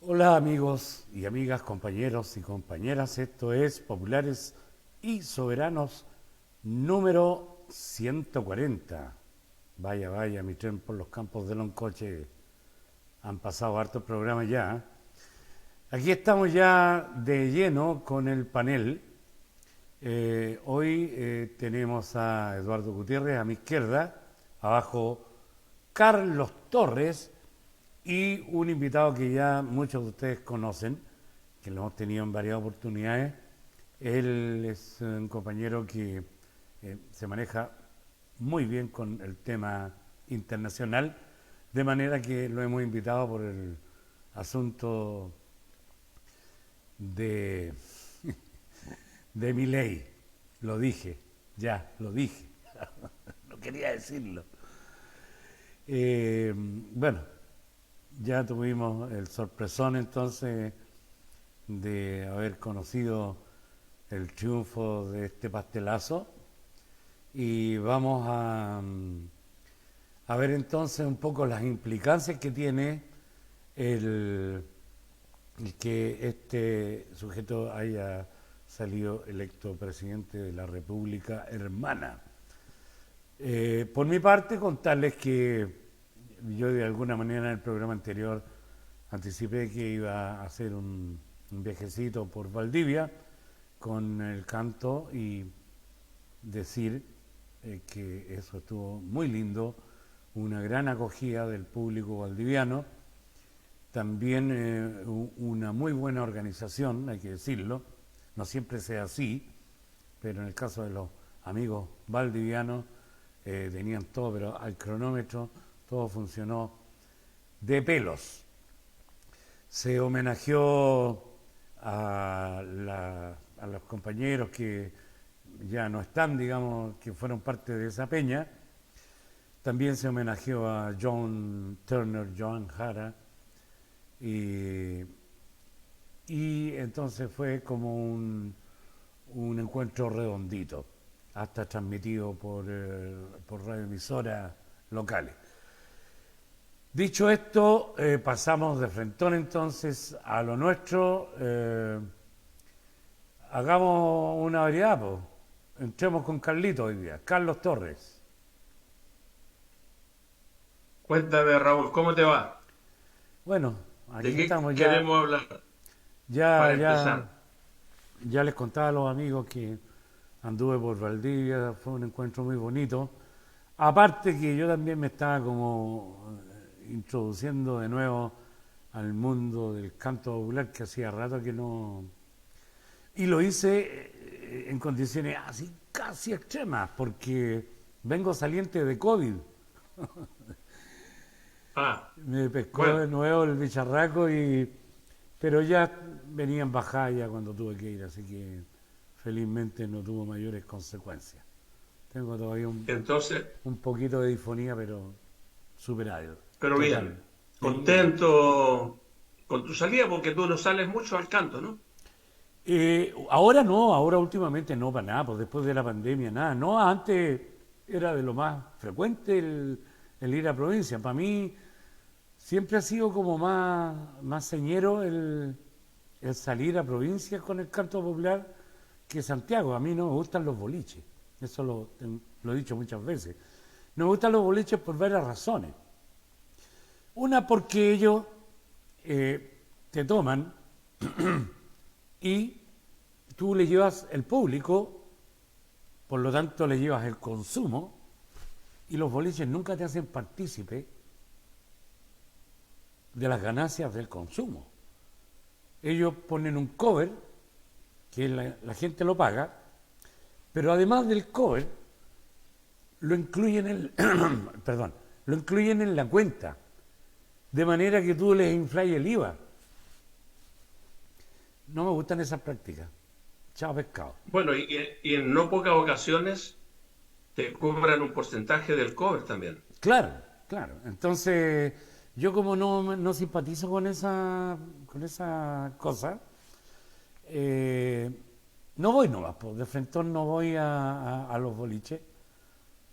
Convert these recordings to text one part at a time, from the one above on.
Hola amigos y amigas, compañeros y compañeras, esto es Populares y Soberanos número 140. Vaya, vaya, mi tren por los campos de Loncoche, han pasado hartos programas ya. Aquí estamos ya de lleno con el panel. Hoy tenemos a Eduardo Gutiérrez a mi izquierda, abajo Carlos Torres, y un invitado que ya muchos de ustedes conocen, que lo hemos tenido en varias oportunidades. Él es un compañero que se maneja muy bien con el tema internacional, de manera que lo hemos invitado por el asunto de, de mi ley. Lo dije, ya, lo dije. No quería decirlo. Bueno, ya tuvimos el sorpresón entonces de haber conocido el triunfo de este pastelazo y vamos a ver entonces un poco las implicancias que tiene el que este sujeto haya salido electo presidente de la República Hermana. Por mi parte, contarles que yo de alguna manera en el programa anterior anticipé que iba a hacer un viajecito por Valdivia con el canto y decir que eso estuvo muy lindo, una gran acogida del público valdiviano, también una muy buena organización, hay que decirlo, no siempre sea así, pero en el caso de los amigos valdivianos tenían todo, pero al cronómetro todo funcionó de pelos. Se homenajeó a los compañeros que ya no están, digamos, que fueron parte de esa peña. También se homenajeó a John Turner, Joan Jara, y entonces fue como un encuentro redondito, hasta transmitido por radioemisoras locales. Dicho esto, pasamos de frentón entonces a lo nuestro. Hagamos una variedad, pues. Entremos con Carlito hoy día. Carlos Torres. Cuéntame, Raúl, ¿cómo te va? Bueno, ¿De aquí qué estamos ya, queremos hablar ya, para ya, empezar? ya les contaba a los amigos que anduve por Valdivia, fue un encuentro muy bonito. Aparte que yo también me estaba como introduciendo de nuevo al mundo del canto popular que hacía rato que no. Y lo hice en condiciones así casi extremas, porque vengo saliente de COVID. Ah, Me pescó de bueno, nuevo el bicharraco pero ya venía en bajada ya cuando tuve que ir, así que felizmente no tuvo mayores consecuencias. Tengo todavía entonces, un poquito de disfonía, pero superado. pero Total. bien, Sí. contento con tu salida porque tú no sales mucho al canto, ¿no? Ahora no, ahora últimamente no para nada, pues después de la pandemia nada. No, antes era de lo más frecuente el ir a provincia. Para mí siempre ha sido como más señero el salir a provincias con el canto popular que Santiago. A mí no me gustan los boliches, eso lo he dicho muchas veces. No me gustan los boliches por varias razones. Una, porque ellos te toman y tú le llevas el público, por lo tanto le llevas el consumo, y los boliches nunca te hacen partícipe de las ganancias del consumo. ellos ponen un cover, que la gente lo paga, pero además del cover, lo incluyen en perdón, lo incluyen en la cuenta, de manera que tú les inflas el IVA. No me gustan esas prácticas. Chao pescado. Bueno, y en no pocas ocasiones te cobran un porcentaje del cover también. Claro, claro. Entonces, yo como no simpatizo con esa cosa, no voy nomás, pues, de frente no voy a los boliches.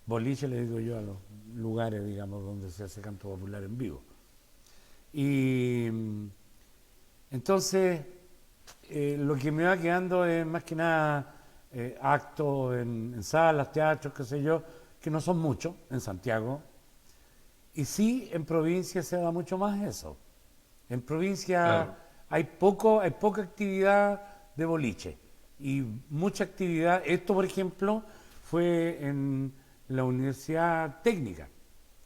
Boliche le digo yo a los lugares, digamos, donde se hace canto popular en vivo. Y entonces, lo que me va quedando es más que nada actos en salas, teatros, qué sé yo, que no son muchos en Santiago. Y sí, en provincia se da mucho más eso. En provincia Claro. hay poca actividad de boliche y mucha actividad. Esto, por ejemplo, fue en la Universidad Técnica,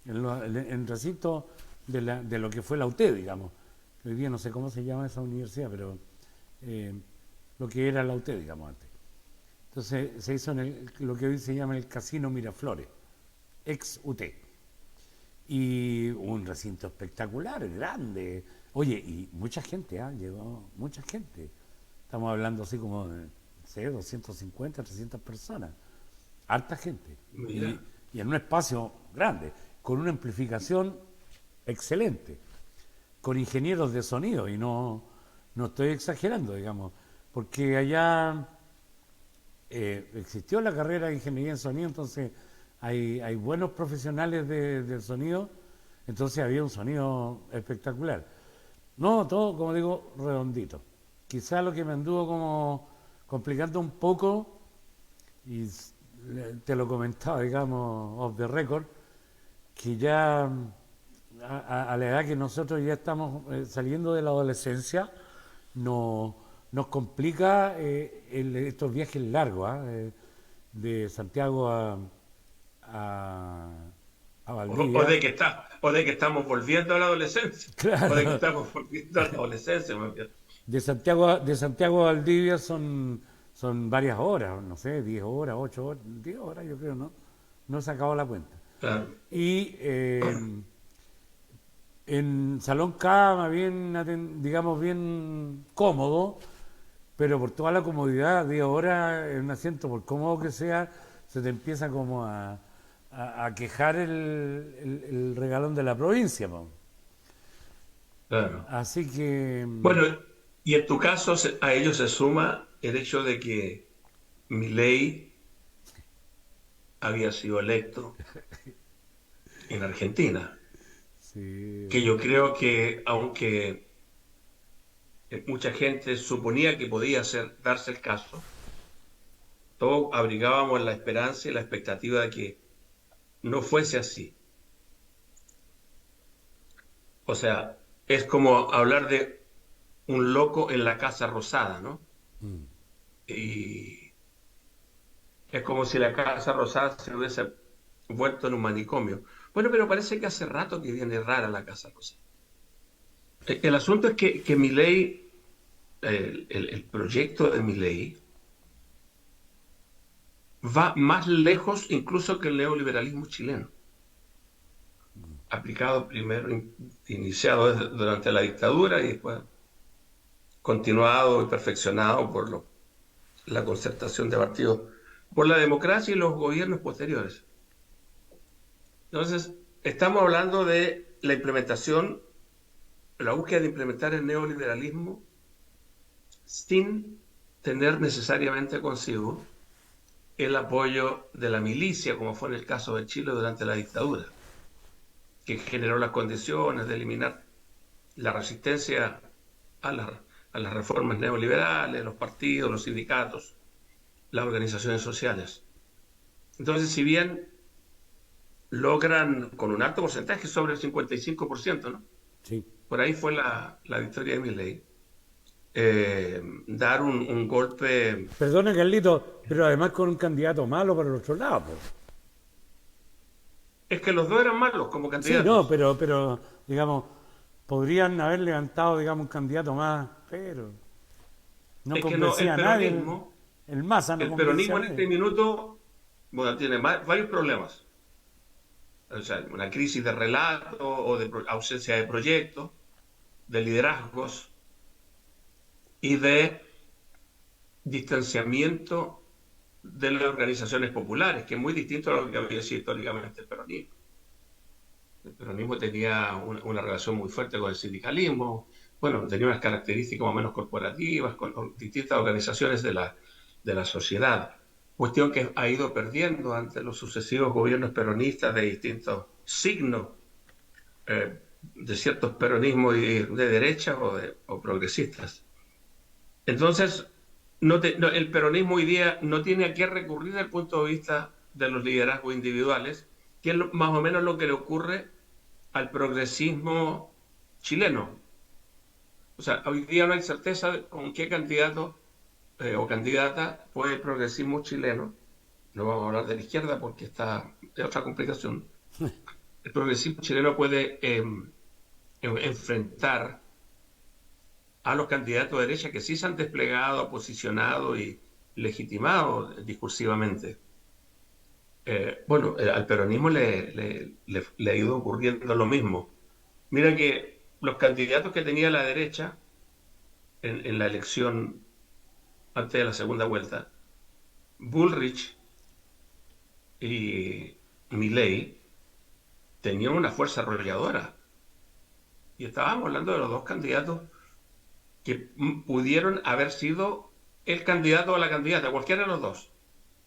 en el recinto de lo que fue la UTE, digamos. Hoy día no sé cómo se llama esa universidad, pero lo que era la UTE, digamos, antes. Entonces se hizo en lo que hoy se llama el Casino Miraflores, ex UTE. Y un recinto espectacular, grande. Oye, y mucha gente, llegó mucha gente. Estamos hablando así como de, no sé, 250, 300 personas. Harta gente. Mira. Y en un espacio grande, con una amplificación excelente, con ingenieros de sonido, y no estoy exagerando, digamos, porque allá existió la carrera de ingeniería en sonido, entonces hay buenos profesionales del sonido, entonces había un sonido espectacular. No, todo, como digo, redondito. Quizá lo que me anduvo como complicando un poco, y te lo comentaba, digamos, off the record, que ya a la edad que nosotros ya estamos saliendo de la adolescencia, nos complica estos viajes largos, de Santiago a, a O Valdivia. de que estamos volviendo a la adolescencia. O de que Claro, estamos volviendo a la adolescencia, más bien. de Santiago a Valdivia son varias horas, no sé, 10 horas, 8 horas, 10 horas yo creo, ¿no? No he sacado la cuenta. Claro. Y en Salón Cama, bien, digamos, bien cómodo, pero por toda la comodidad, 10 horas en un asiento, por cómodo que sea, se te empieza como a quejar el regalón de la provincia, po. Claro. Así que, Bueno, y en tu caso a ello se suma el hecho de que Milei había sido electo en Argentina, sí, que yo creo que aunque mucha gente suponía que podía darse el caso, todos abrigábamos la esperanza y la expectativa de que no fuese así. O sea, es como hablar de un loco en la Casa Rosada, ¿no? Y es como si la Casa Rosada se hubiese vuelto en un manicomio. Bueno, pero parece que hace rato que viene rara la Casa Rosada. El asunto es que Milei, el proyecto de Milei, va más lejos incluso que el neoliberalismo chileno, aplicado primero, iniciado durante la dictadura y después continuado y perfeccionado por la concertación de partidos por la democracia y los gobiernos posteriores. Entonces, estamos hablando de la implementación, la búsqueda de implementar el neoliberalismo sin tener necesariamente consigo el apoyo de la milicia, como fue en el caso de Chile durante la dictadura, que generó las condiciones de eliminar la resistencia a, a las reformas neoliberales, los partidos, los sindicatos, las organizaciones sociales. Entonces, si bien logran con un alto porcentaje, sobre el 55%, ¿no? sí. Por ahí fue la victoria de Milei, dar un golpe. Perdona, Carlito, pero además con un candidato malo para el otro lado, po. Es que los dos eran malos como Sí, no, candidatos. pero digamos, podrían haber levantado, digamos, un candidato más, pero no Es que no, convencía a nadie. El Massa no el convencía peronismo a en este nadie. minuto, bueno, tiene varios problemas. O sea, una crisis de relato o de ausencia de proyectos, de liderazgos y de distanciamiento de las organizaciones populares, que es muy distinto a lo que había sido históricamente el peronismo. El peronismo tenía una relación muy fuerte con el sindicalismo, bueno, tenía unas características más o menos corporativas, con distintas organizaciones de la sociedad, cuestión que ha ido perdiendo ante los sucesivos gobiernos peronistas de distintos signos, de ciertos peronismos de derecha o progresistas. Entonces, el peronismo hoy día no tiene a qué recurrir desde el punto de vista de los liderazgos individuales, que es más o menos lo que le ocurre al progresismo chileno. O sea, hoy día no hay certeza de con qué candidato o candidata puede el progresismo chileno. No vamos a hablar de la izquierda porque está de otra complicación. El progresismo chileno puede enfrentar a los candidatos de derecha que sí se han desplegado, posicionado y legitimado discursivamente. Bueno, al peronismo le ha ido ocurriendo lo mismo. Mira que los candidatos que tenía la derecha en la elección antes de la segunda vuelta, Bullrich y Milei, tenían una fuerza arrolladora. Y estábamos hablando de los dos candidatos que pudieron haber sido el candidato o la candidata, cualquiera de los dos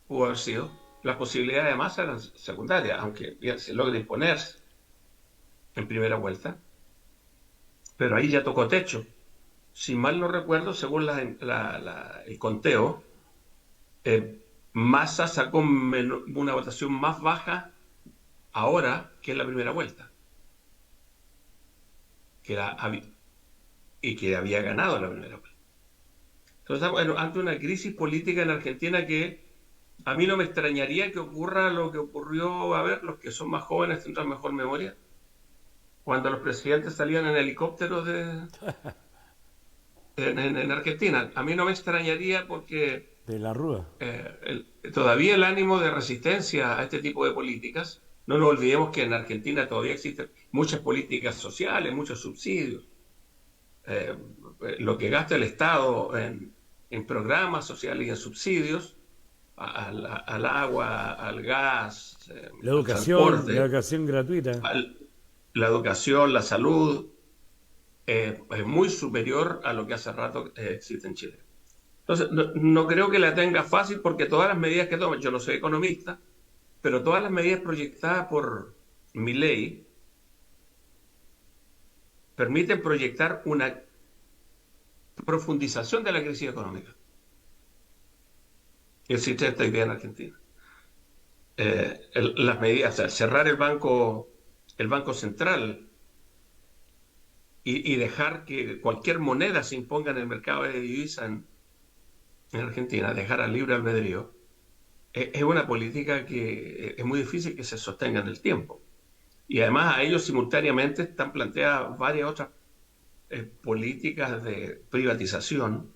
pudo haber sido. Las posibilidades de masa eran secundarias, aunque bien, se logra imponerse en primera vuelta. Pero ahí ya tocó techo. Si mal no recuerdo, según el conteo, Massa sacó una votación más baja ahora que en la primera vuelta, que era, y que había ganado en la primera vuelta. Entonces estamos ante una crisis política en Argentina que a mí no me extrañaría que ocurra lo que ocurrió, a ver, los que son más jóvenes tendrán mejor memoria, cuando los presidentes salían en helicópteros en Argentina. A mí no me extrañaría porque De la Rúa. todavía el ánimo de resistencia a este tipo de políticas, no nos olvidemos que en Argentina todavía existen muchas políticas sociales, muchos subsidios. Eh, lo que gasta el Estado en programas sociales y en subsidios al agua, al gas, al La transporte, educación gratuita. la educación, la salud, es muy superior a lo que hace rato existe en Chile. Entonces, no creo que la tenga fácil porque todas las medidas que toman, yo no soy economista, pero todas las medidas proyectadas por Milei permiten proyectar una profundización de la crisis económica que existe esta idea en Argentina. Las medidas, o sea, cerrar el banco central y dejar que cualquier moneda se imponga en el mercado de divisas en Argentina, dejar al libre albedrío, es una política que es muy difícil que se sostenga en el tiempo. Y además a ellos simultáneamente están planteadas varias otras políticas de privatización,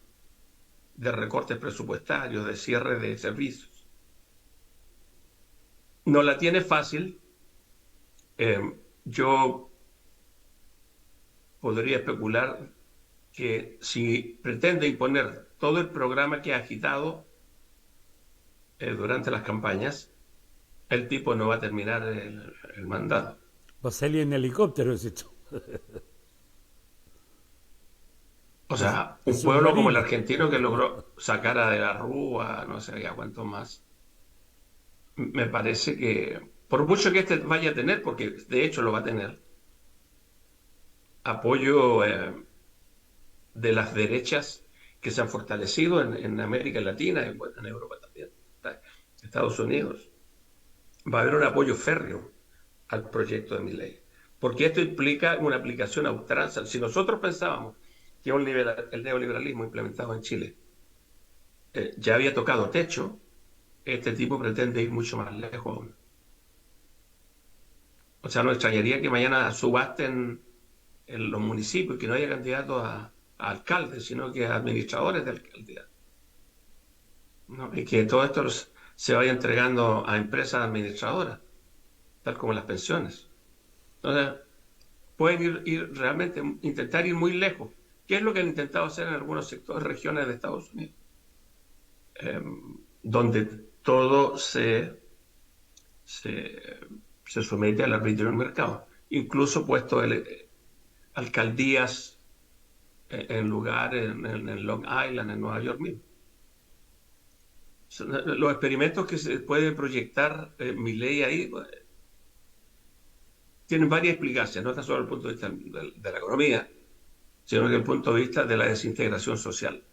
de recortes presupuestarios, de cierre de servicios. No la tiene fácil. Yo podría especular que si pretende imponer todo el programa que ha agitado durante las campañas, el tipo no va a terminar el mandato. Va a salir en helicóptero, es esto. O sea, El un pueblo como el submarino. argentino que logró sacar a De la Rúa, no sé a cuánto más, me parece que, por mucho que este vaya a tener, porque de hecho lo va a tener, apoyo de las derechas que se han fortalecido en América Latina y bueno, en Europa también, Estados Unidos, va a haber un apoyo férreo al proyecto de Milei, porque esto implica una aplicación a ultranza. Si nosotros pensábamos que el neoliberalismo implementado en Chile ya había tocado techo, este tipo pretende ir mucho más lejos aún. O sea, no extrañaría que mañana subasten en los municipios, que no haya candidatos a alcaldes, sino que a administradores de alcaldía, ¿no? Y que todo esto se vaya entregando a empresas administradoras, tal como las pensiones. Entonces, pueden realmente, intentar ir muy lejos, que es lo que han intentado hacer en algunos sectores, regiones de Estados Unidos, eh, donde todo se, se somete al arbitrio del mercado, incluso puesto alcaldías en lugares en Long Island, en Nueva York mismo. Los experimentos que se puede proyectar Milei ahí tienen varias explicaciones, no tan solo desde el punto de vista de la economía, sino desde el punto de vista de la desintegración social,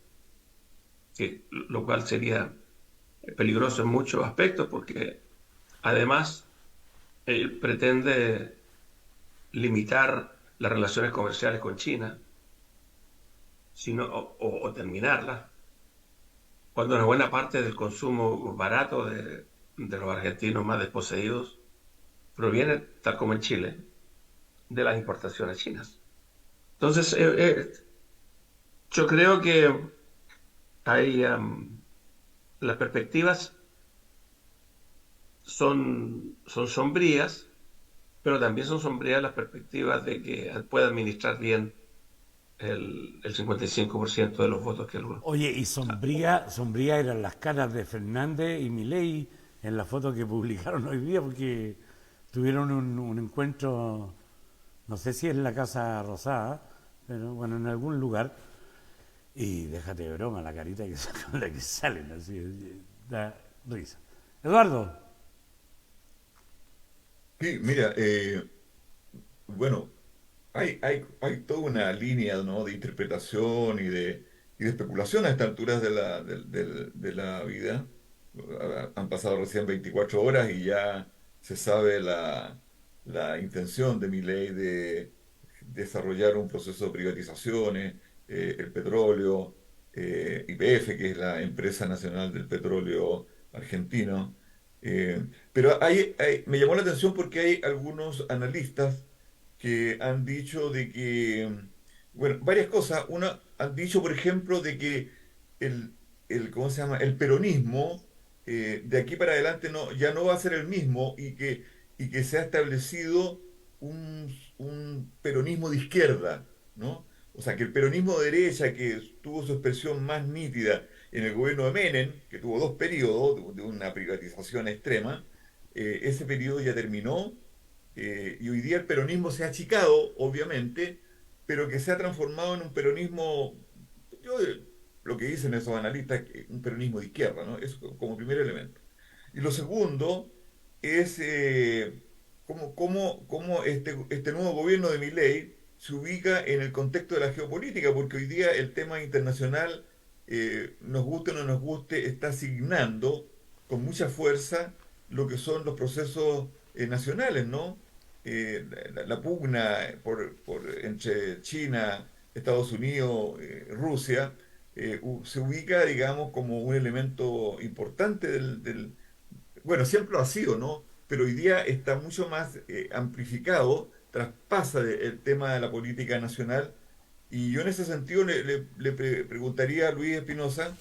lo cual sería peligroso en muchos aspectos porque además él pretende limitar las relaciones comerciales con China sino, o terminarlas, cuando una buena parte del consumo barato de los argentinos más desposeídos proviene, tal como en Chile, de las importaciones chinas. Entonces, yo creo que hay, las perspectivas son sombrías, pero también son sombrías las perspectivas de que pueda administrar bien el 55% de los votos que logró. Oye, y sombría eran las caras de Fernández y Milei en la foto que publicaron hoy día, porque tuvieron un encuentro, no sé si es en la Casa Rosada, pero bueno, en algún lugar, y déjate de broma, la carita que, con la que salen, así, da risa. Eduardo, Sí, mira, bueno, hay toda una línea, ¿no?, de interpretación y de especulación a estas alturas de la vida. Han pasado recién 24 horas y ya se sabe la intención de Milei de desarrollar un proceso de privatizaciones, el petróleo, YPF, que es la empresa nacional del petróleo argentino. Pero me llamó la atención porque hay algunos analistas que han dicho de que, bueno, varias cosas. Una, han dicho, por ejemplo, de que ¿cómo se llama? El peronismo de aquí para adelante ya no va a ser el mismo y que se ha establecido un peronismo de izquierda, ¿no? O sea, que el peronismo de derecha, que tuvo su expresión más nítida en el gobierno de Menem, que tuvo dos periodos de una privatización extrema, ese periodo ya terminó y hoy día el peronismo se ha achicado, obviamente, pero que se ha transformado en un peronismo, yo, lo que dicen esos analistas, un peronismo de izquierda, ¿no? Eso como primer elemento. Y lo segundo es cómo este nuevo gobierno de Milei se ubica en el contexto de la geopolítica, porque hoy día el tema internacional, nos guste o no nos guste, está asignando con mucha fuerza lo que son los procesos nacionales, ¿no? La pugna entre China, Estados Unidos, Rusia, se ubica, digamos, como un elemento importante bueno, siempre lo ha sido, ¿no? Pero hoy día está mucho más amplificado, traspasa el tema de la política nacional. Y yo en ese sentido le preguntaría a Luis Espinosa,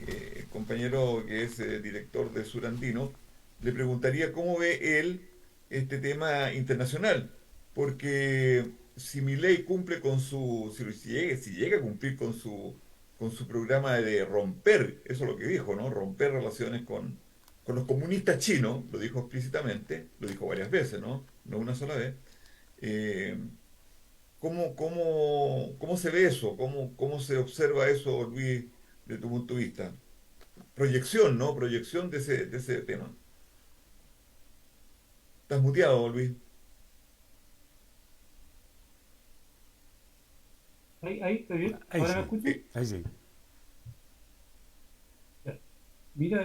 el compañero que es director de Surandino, le preguntaría cómo ve él este tema internacional, porque si Milei cumple con si llega a cumplir con su programa de romper, eso es lo que dijo, ¿no? Romper relaciones con los comunistas chinos, lo dijo explícitamente, lo dijo varias veces, ¿no? No una sola vez. Eh, ¿Cómo se ve eso? ¿Cómo se observa eso, Luis, de tu punto de vista? Proyección, ¿no? Proyección de ese tema. ¿Estás muteado, Luis? Ahí estoy bien. ahí ¿Ahora me sí, escuchas? ahí sí. Ya. Mira,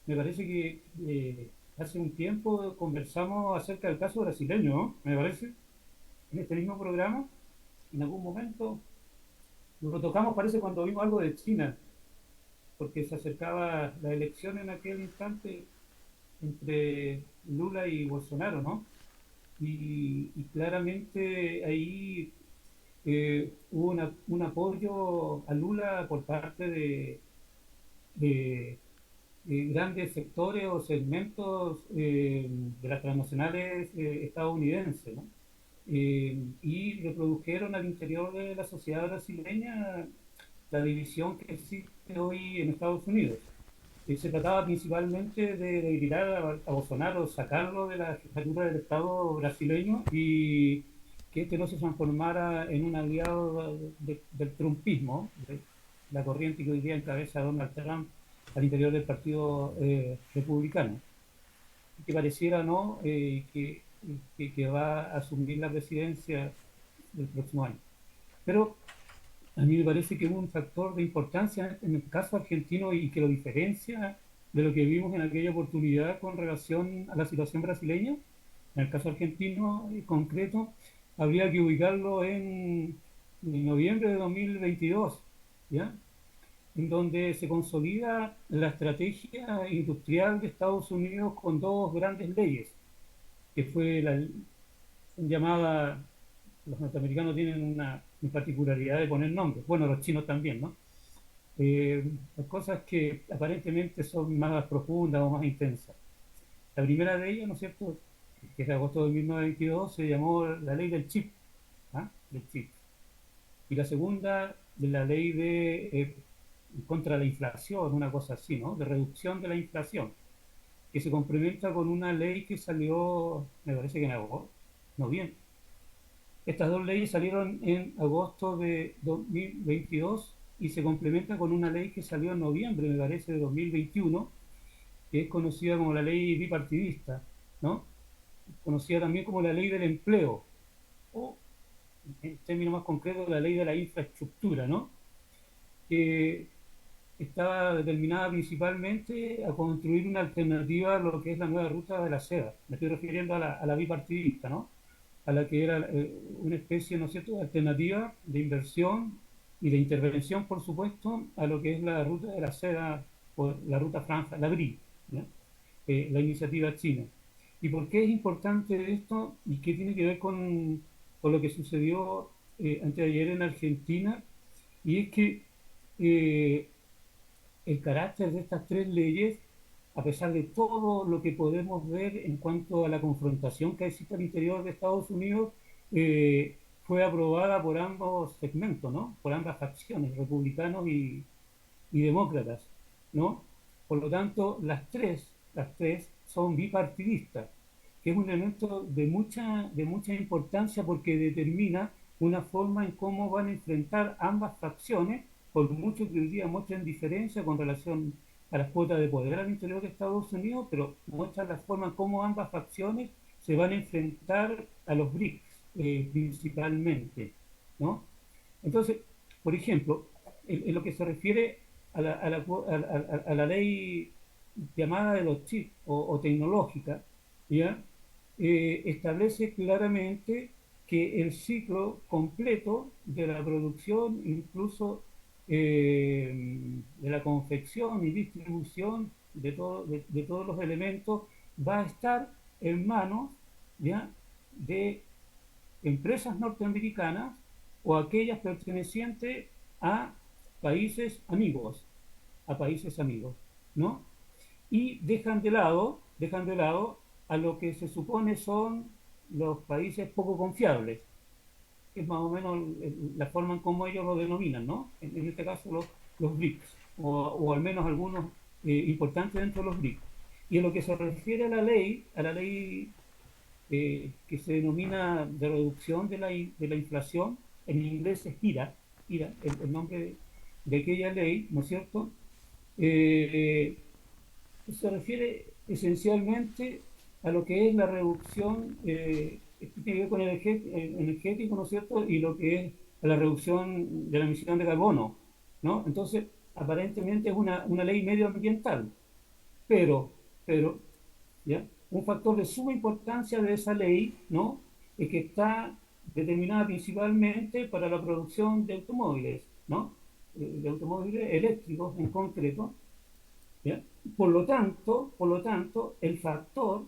me parece que hace un tiempo conversamos acerca del caso brasileño, ¿no? Me parece, en este mismo programa, en algún momento lo tocamos, parece, cuando vimos algo de China, porque se acercaba la elección en aquel instante entre Lula y Bolsonaro, ¿no? y claramente ahí hubo un apoyo a Lula por parte de- de grandes sectores o segmentos de las transnacionales estadounidenses, ¿no? Y reprodujeron al interior de la sociedad brasileña la división que existe hoy en Estados Unidos. Se trataba principalmente de debilitar a Bolsonaro, sacarlo de la jefatura del Estado brasileño y que este no se transformara en un aliado del trumpismo, de la corriente que hoy día encabeza Donald Trump al interior del Partido Republicano, que pareciera no que va a asumir la presidencia del próximo año. Pero a mí me parece que hubo un factor de importancia en el caso argentino y que lo diferencia de lo que vimos en aquella oportunidad con relación a la situación brasileña. En el caso argentino en concreto, habría que ubicarlo en noviembre de 2022, ¿ya? En donde se consolida la estrategia industrial de Estados Unidos con dos grandes leyes, que fue la llamada, los norteamericanos tienen una particularidad de poner nombres, bueno, los chinos también, ¿no? Las cosas que aparentemente son más profundas o más intensas. La primera de ellas, ¿no es cierto?, que es de agosto de 1922, se llamó la ley del chip, ¿ah? Del chip. Y la segunda, de la ley de contra la inflación, una cosa así, ¿no?, de reducción de la inflación, que se complementa con una ley que salió, me parece que en agosto, noviembre. Estas dos leyes salieron en agosto de 2022 y se complementan con una ley que salió en noviembre, me parece, de 2021, que es conocida como la ley bipartidista, ¿no? Conocida también como la ley del empleo, o en términos más concretos, la ley de la infraestructura, ¿no? Que estaba determinada principalmente a construir una alternativa a lo que es la nueva ruta de la seda. Me estoy refiriendo a la bipartidista, ¿no? A la que era una especie, ¿no es cierto?, de alternativa de inversión y de intervención, por supuesto, a lo que es la ruta de la seda o la ruta franja, la BRI, ¿ya? La iniciativa china. ¿Y por qué es importante esto y qué tiene que ver con lo que sucedió antes de ayer en Argentina? Y es que eh, el carácter de estas tres leyes, a pesar de todo lo que podemos ver en cuanto a la confrontación que existe al interior de Estados Unidos, fue aprobada por ambos segmentos, ¿no? Por ambas facciones, republicanos y demócratas, ¿no? Por lo tanto, las tres son bipartidistas, que es un elemento de mucha importancia porque determina una forma en cómo van a enfrentar ambas facciones, por mucho que hoy día muestren diferencia con relación a las cuotas de poder al interior de Estados Unidos, pero muestran la forma en cómo ambas facciones se van a enfrentar a los BRICS principalmente, ¿no? Entonces, por ejemplo, en lo que se refiere a la ley llamada de los chips o tecnológica, ¿ya? Establece claramente que el ciclo completo de la producción, incluso de la confección y distribución de todos los elementos, va a estar en manos, ¿ya?, de empresas norteamericanas o aquellas pertenecientes a a países amigos, ¿no? Y dejan de lado a lo que se supone son los países poco confiables, que es más o menos la forma en cómo ellos lo denominan, ¿no? En este caso los BRICS, o al menos algunos importantes dentro de los BRICS. Y en lo que se refiere a la ley que se denomina de reducción de la inflación, en inglés es IRA el nombre de aquella ley, ¿no es cierto? Eh, Se refiere esencialmente a lo que es la reducción, que tiene que ver con el energético, ¿no es cierto? Y lo que es la reducción de la emisión de carbono, ¿no? Entonces, aparentemente es una ley medioambiental, pero, pero ¿ya? Un factor de suma importancia de esa ley, ¿no?, es que está determinada principalmente para la producción de automóviles, ¿no?, de automóviles eléctricos en concreto, ¿ya? Por lo tanto, el factor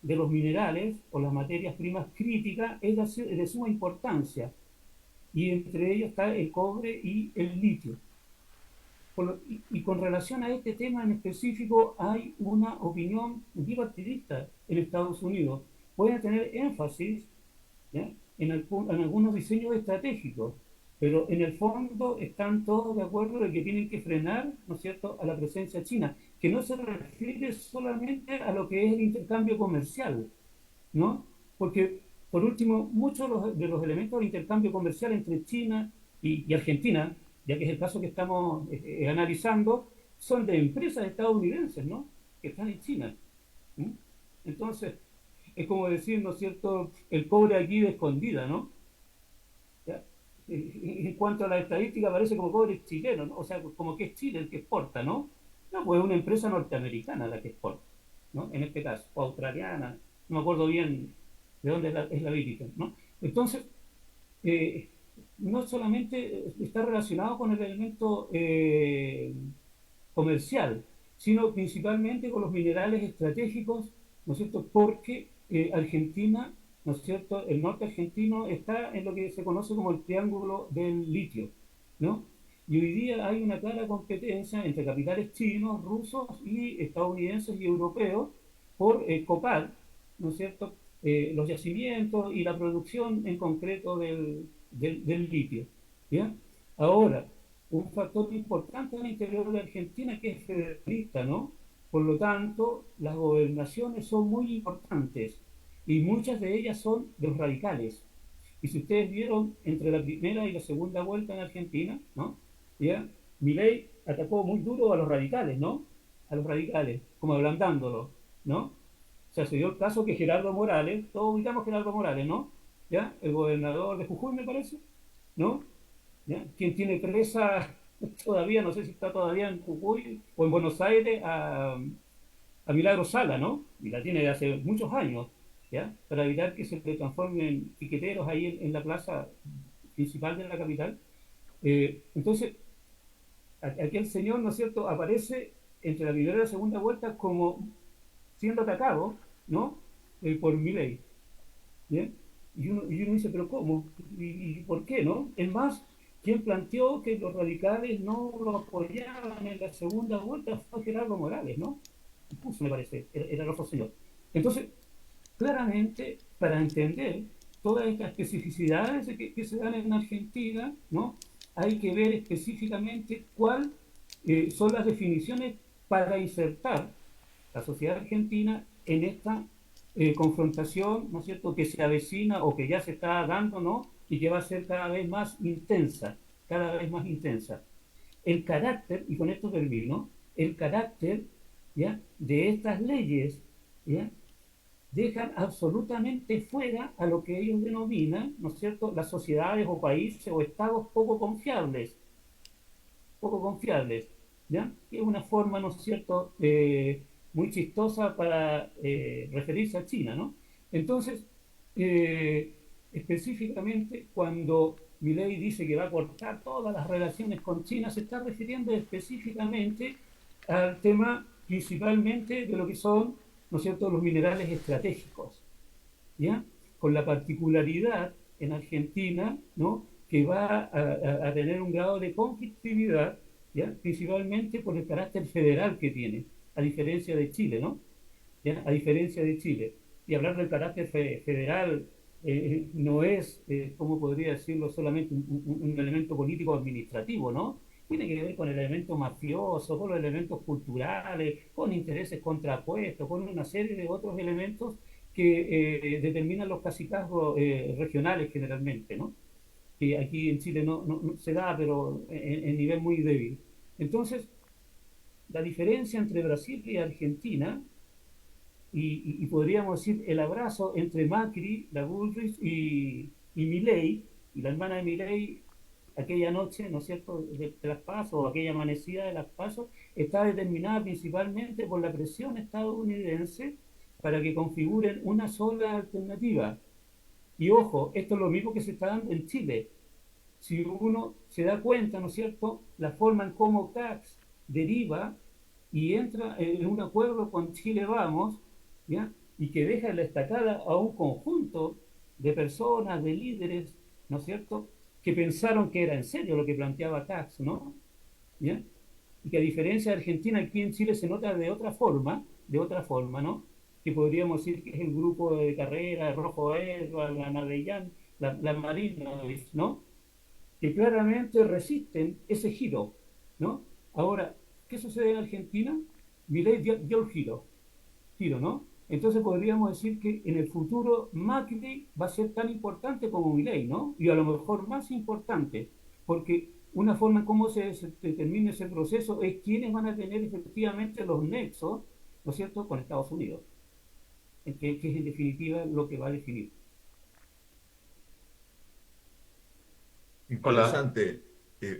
de los minerales o las materias primas críticas es de suma importancia, y entre ellos está el cobre y el litio. Y con relación a este tema en específico hay una opinión bipartidista en Estados Unidos. Pueden tener énfasis, ¿ya?, en algunos diseños estratégicos, pero en el fondo están todos de acuerdo de que tienen que frenar, ¿no es cierto?, a la presencia china, que no se refiere solamente a lo que es el intercambio comercial, ¿no? Porque, por último, muchos de los elementos de intercambio comercial entre China y Argentina, ya que es el caso que estamos analizando, son de empresas estadounidenses, ¿no?, que están en China. ¿Mm? Entonces, es como decir, ¿no es cierto?, el cobre aquí de escondida, ¿no? ¿Ya? En cuanto a la estadística, parece como cobre chileno, ¿no? O sea, como que es Chile el que exporta, ¿no? No, pues es una empresa norteamericana la que exporta, ¿no? En este caso, o australiana, no me acuerdo bien de dónde es la vírica, ¿no? Entonces, eh, no solamente está relacionado con el elemento comercial, sino principalmente con los minerales estratégicos, ¿no es cierto? Porque Argentina, ¿no es cierto?, el norte argentino está en lo que se conoce como el triángulo del litio, ¿no? Y hoy día hay una clara competencia entre capitales chinos, rusos y estadounidenses y europeos por copar, ¿no es cierto?, los yacimientos y la producción en concreto del litio. ¿Ya? Ahora, un factor importante en el interior de Argentina que es federalista, ¿no? Por lo tanto, las gobernaciones son muy importantes y muchas de ellas son de los radicales. Y si ustedes vieron entre la primera y la segunda vuelta en Argentina, ¿no?, ¿ya?, Milei atacó muy duro a los radicales, ¿no? A los radicales, como ablandándolos, ¿no? O sea, se dio el caso que Gerardo Morales, todos ubicamos a Gerardo Morales, ¿no? ¿Ya? El gobernador de Jujuy, me parece, ¿no? ¿Ya? Quien tiene presa todavía, no sé si está todavía en Jujuy o en Buenos Aires, a Milagro Sala, ¿no? Y la tiene de hace muchos años, ¿ya? Para evitar que se le transformen piqueteros ahí en la plaza principal de la capital. Entonces, aquel señor, ¿no es cierto?, aparece entre la primera y la segunda vuelta como siendo atacado, ¿no?, por Milei. ¿Bien? Y uno dice, pero ¿cómo? ¿Y por qué, no? Es más, quien planteó que los radicales no lo apoyaban en la segunda vuelta fue Gerardo Morales, ¿no? Puso, me parece, era el otro señor. Entonces, claramente, para entender todas estas especificidades que se dan en Argentina, ¿no?, hay que ver específicamente cuáles son las definiciones para insertar la sociedad argentina en esta confrontación, ¿no es cierto?, que se avecina o que ya se está dando, ¿no?, y que va a ser cada vez más intensa, cada vez más intensa. El carácter, y con esto termino, el carácter, ¿ya?, de estas leyes, ¿ya?, dejan absolutamente fuera a lo que ellos denominan, ¿no es cierto?, las sociedades o países o estados poco confiables, ¿ya? Que es una forma, ¿no es cierto?, muy chistosa para referirse a China, ¿no? Entonces, específicamente cuando Milei dice que va a cortar todas las relaciones con China, se está refiriendo específicamente al tema principalmente de lo que son, ¿no es cierto?, los minerales estratégicos, ¿ya? Con la particularidad en Argentina, ¿no?, que va a tener un grado de conflictividad, ¿ya?, principalmente por el carácter federal que tiene, a diferencia de Chile, ¿no? ¿Ya? A diferencia de Chile. Y hablar del carácter federal no es, ¿cómo podría decirlo?, solamente un elemento político administrativo, ¿no? Tiene que ver con el elemento mafioso, con los elementos culturales, con intereses contrapuestos, con una serie de otros elementos que determinan los cacicazgos regionales generalmente, ¿no? Que aquí en Chile no se da, pero en nivel muy débil. Entonces, la diferencia entre Brasil y Argentina, y podríamos decir el abrazo entre Macri, la Bullrich y Milei, y la hermana de Milei, aquella noche, ¿no es cierto?, de las PASO, o aquella amanecida de las PASO, está determinada principalmente por la presión estadounidense para que configuren una sola alternativa. Y ojo, esto es lo mismo que se está dando en Chile. Si uno se da cuenta, ¿no es cierto?, la forma en cómo CAX deriva y entra en un acuerdo con Chile Vamos, ¿ya?, y que deja en la estacada a un conjunto de personas, de líderes, ¿no es cierto?, que pensaron que era en serio lo que planteaba Cax, ¿no? ¿Ya? Y que a diferencia de Argentina, aquí en Chile se nota de otra forma, ¿no? Que podríamos decir que es el grupo de carrera, el Rojo Edward, la Navellán, la Marinovich, ¿no? Que claramente resisten ese giro, ¿no? Ahora, ¿qué sucede en Argentina? Milei dio el giro, ¿no? Entonces podríamos decir que en el futuro Macri va a ser tan importante como Milei, ¿no? Y a lo mejor más importante, porque una forma en cómo se determina ese proceso es quiénes van a tener efectivamente los nexos, ¿no es cierto?, con Estados Unidos, que es en definitiva lo que va a definir. Hola, Interesante.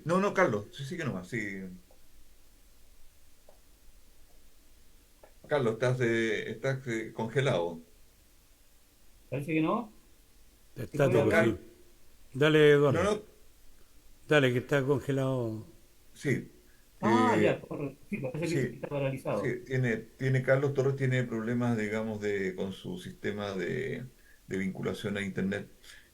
No, no, Carlos, sí, sí que nomás, sí. Carlos, estás congelado. Parece que no, que puede Estático, hablar. sí. Dale, No, Eduardo. no, Dale, que está congelado. sí. Ah, ya, Eh, correcto. Sí, parece que sí, está paralizado. sí, Carlos Torres tiene problemas, digamos, con su sistema de vinculación a Internet.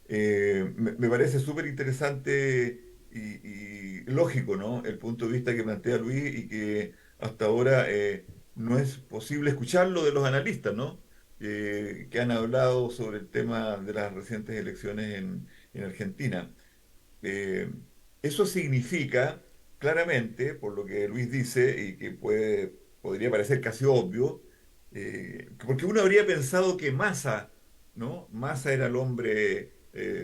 Me parece súper interesante y lógico, ¿no? El punto de vista que plantea Luis y que hasta ahora no es posible escucharlo de los analistas, ¿no? Que han hablado sobre el tema de las recientes elecciones en Argentina. Eh, Eso significa claramente, por lo que Luis dice, y que podría parecer casi obvio, porque uno habría pensado que Massa, ¿no? Massa era el hombre,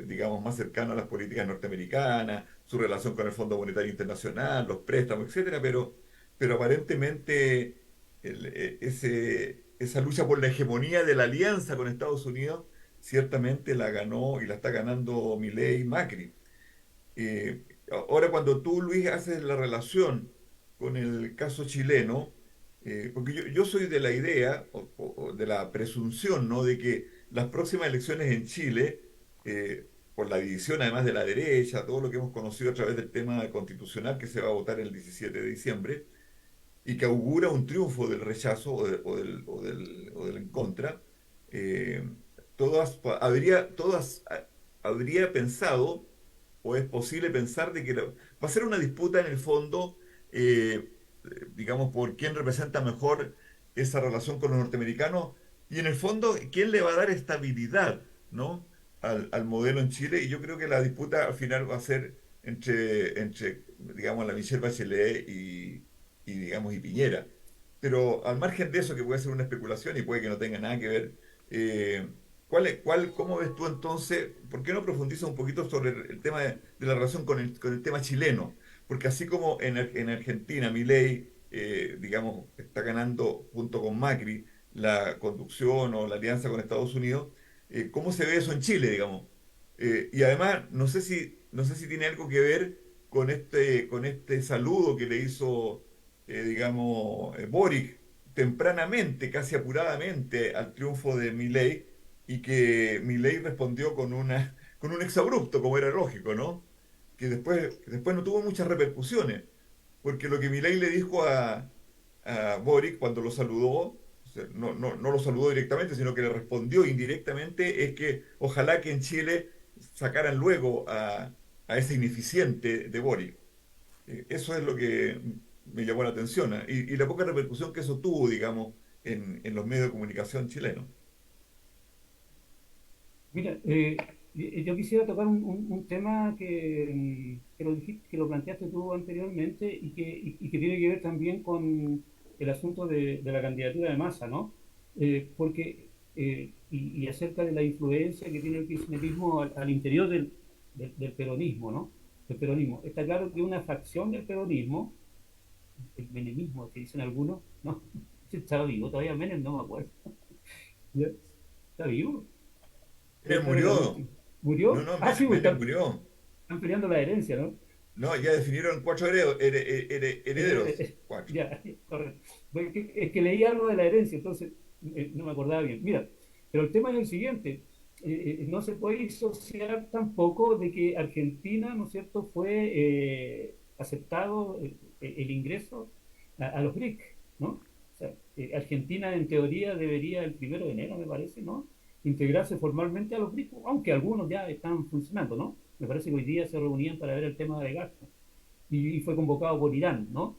digamos, más cercano a las políticas norteamericanas, su relación con el Fondo Monetario Internacional, los préstamos, etcétera, pero aparentemente esa lucha por la hegemonía de la alianza con Estados Unidos ciertamente la ganó y la está ganando Milei y Macri. Ahora, cuando tú, Luis, haces la relación con el caso chileno, porque yo soy de la idea o de la presunción, ¿no? De que las próximas elecciones en Chile, por la división además de la derecha, todo lo que hemos conocido a través del tema constitucional que se va a votar el 17 de diciembre, y que augura un triunfo del rechazo o del en contra, eh, habría pensado o es posible pensar de que va a ser una disputa en el fondo, digamos, por quién representa mejor esa relación con los norteamericanos y en el fondo quién le va a dar estabilidad, ¿no? al modelo en Chile. Y yo creo que la disputa al final va a ser entre digamos, la Michelle Bachelet digamos, y Piñera. Pero al margen de eso, que puede ser una especulación y puede que no tenga nada que ver, eh, ¿cómo ves tú entonces? ¿Por qué no profundiza un poquito sobre el tema de la relación con el tema chileno? Porque así como en Argentina, Milei, digamos, está ganando junto con Macri la conducción o la alianza con Estados Unidos, ¿cómo se ve eso en Chile, digamos? Y además, no sé si tiene algo que ver con este saludo que le hizo, digamos, Boric tempranamente, casi apuradamente, al triunfo de Milei, y que Milei respondió con un exabrupto, como era lógico, ¿no? Que después no tuvo muchas repercusiones, porque lo que Milei le dijo a Boric cuando lo saludó, o sea, no lo saludó directamente, sino que le respondió indirectamente, es que ojalá que en Chile sacaran luego a ese ineficiente de Boric. Eso es lo que me llamó la atención, ¿eh? Y la poca repercusión que eso tuvo, digamos, en los medios de comunicación chilenos. Mira, yo quisiera tocar un tema que lo planteaste tú anteriormente y que tiene que ver también con el asunto de la candidatura de Massa, ¿no? Porque, y acerca de la influencia que tiene el kirchnerismo al interior del peronismo, ¿no? Del peronismo. Está claro que una fracción del peronismo, el menemismo que dicen algunos, ¿no? Estaba vivo, todavía Menem, no me acuerdo. ¿Ya? ¿Está vivo? Él Esta es la murió. última. No, ¿Murió? no, Ah, sí, pues Menem murió. están peleando la herencia, ¿no? No, ya definieron cuatro herederos. Cuatro. Ya, correcto. Es que leí algo de la herencia, entonces no me acordaba bien. Mira, pero el tema es el siguiente. No se puede disociar tampoco de que Argentina, ¿no es cierto?, fue aceptado el ingreso a los BRIC, ¿no? O sea, Argentina en teoría debería el 1 de enero, me parece, ¿no? Integrarse formalmente a los BRICS, aunque algunos ya están funcionando, ¿no? Me parece que hoy día se reunían para ver el tema de gasto y fue convocado por Irán, ¿no?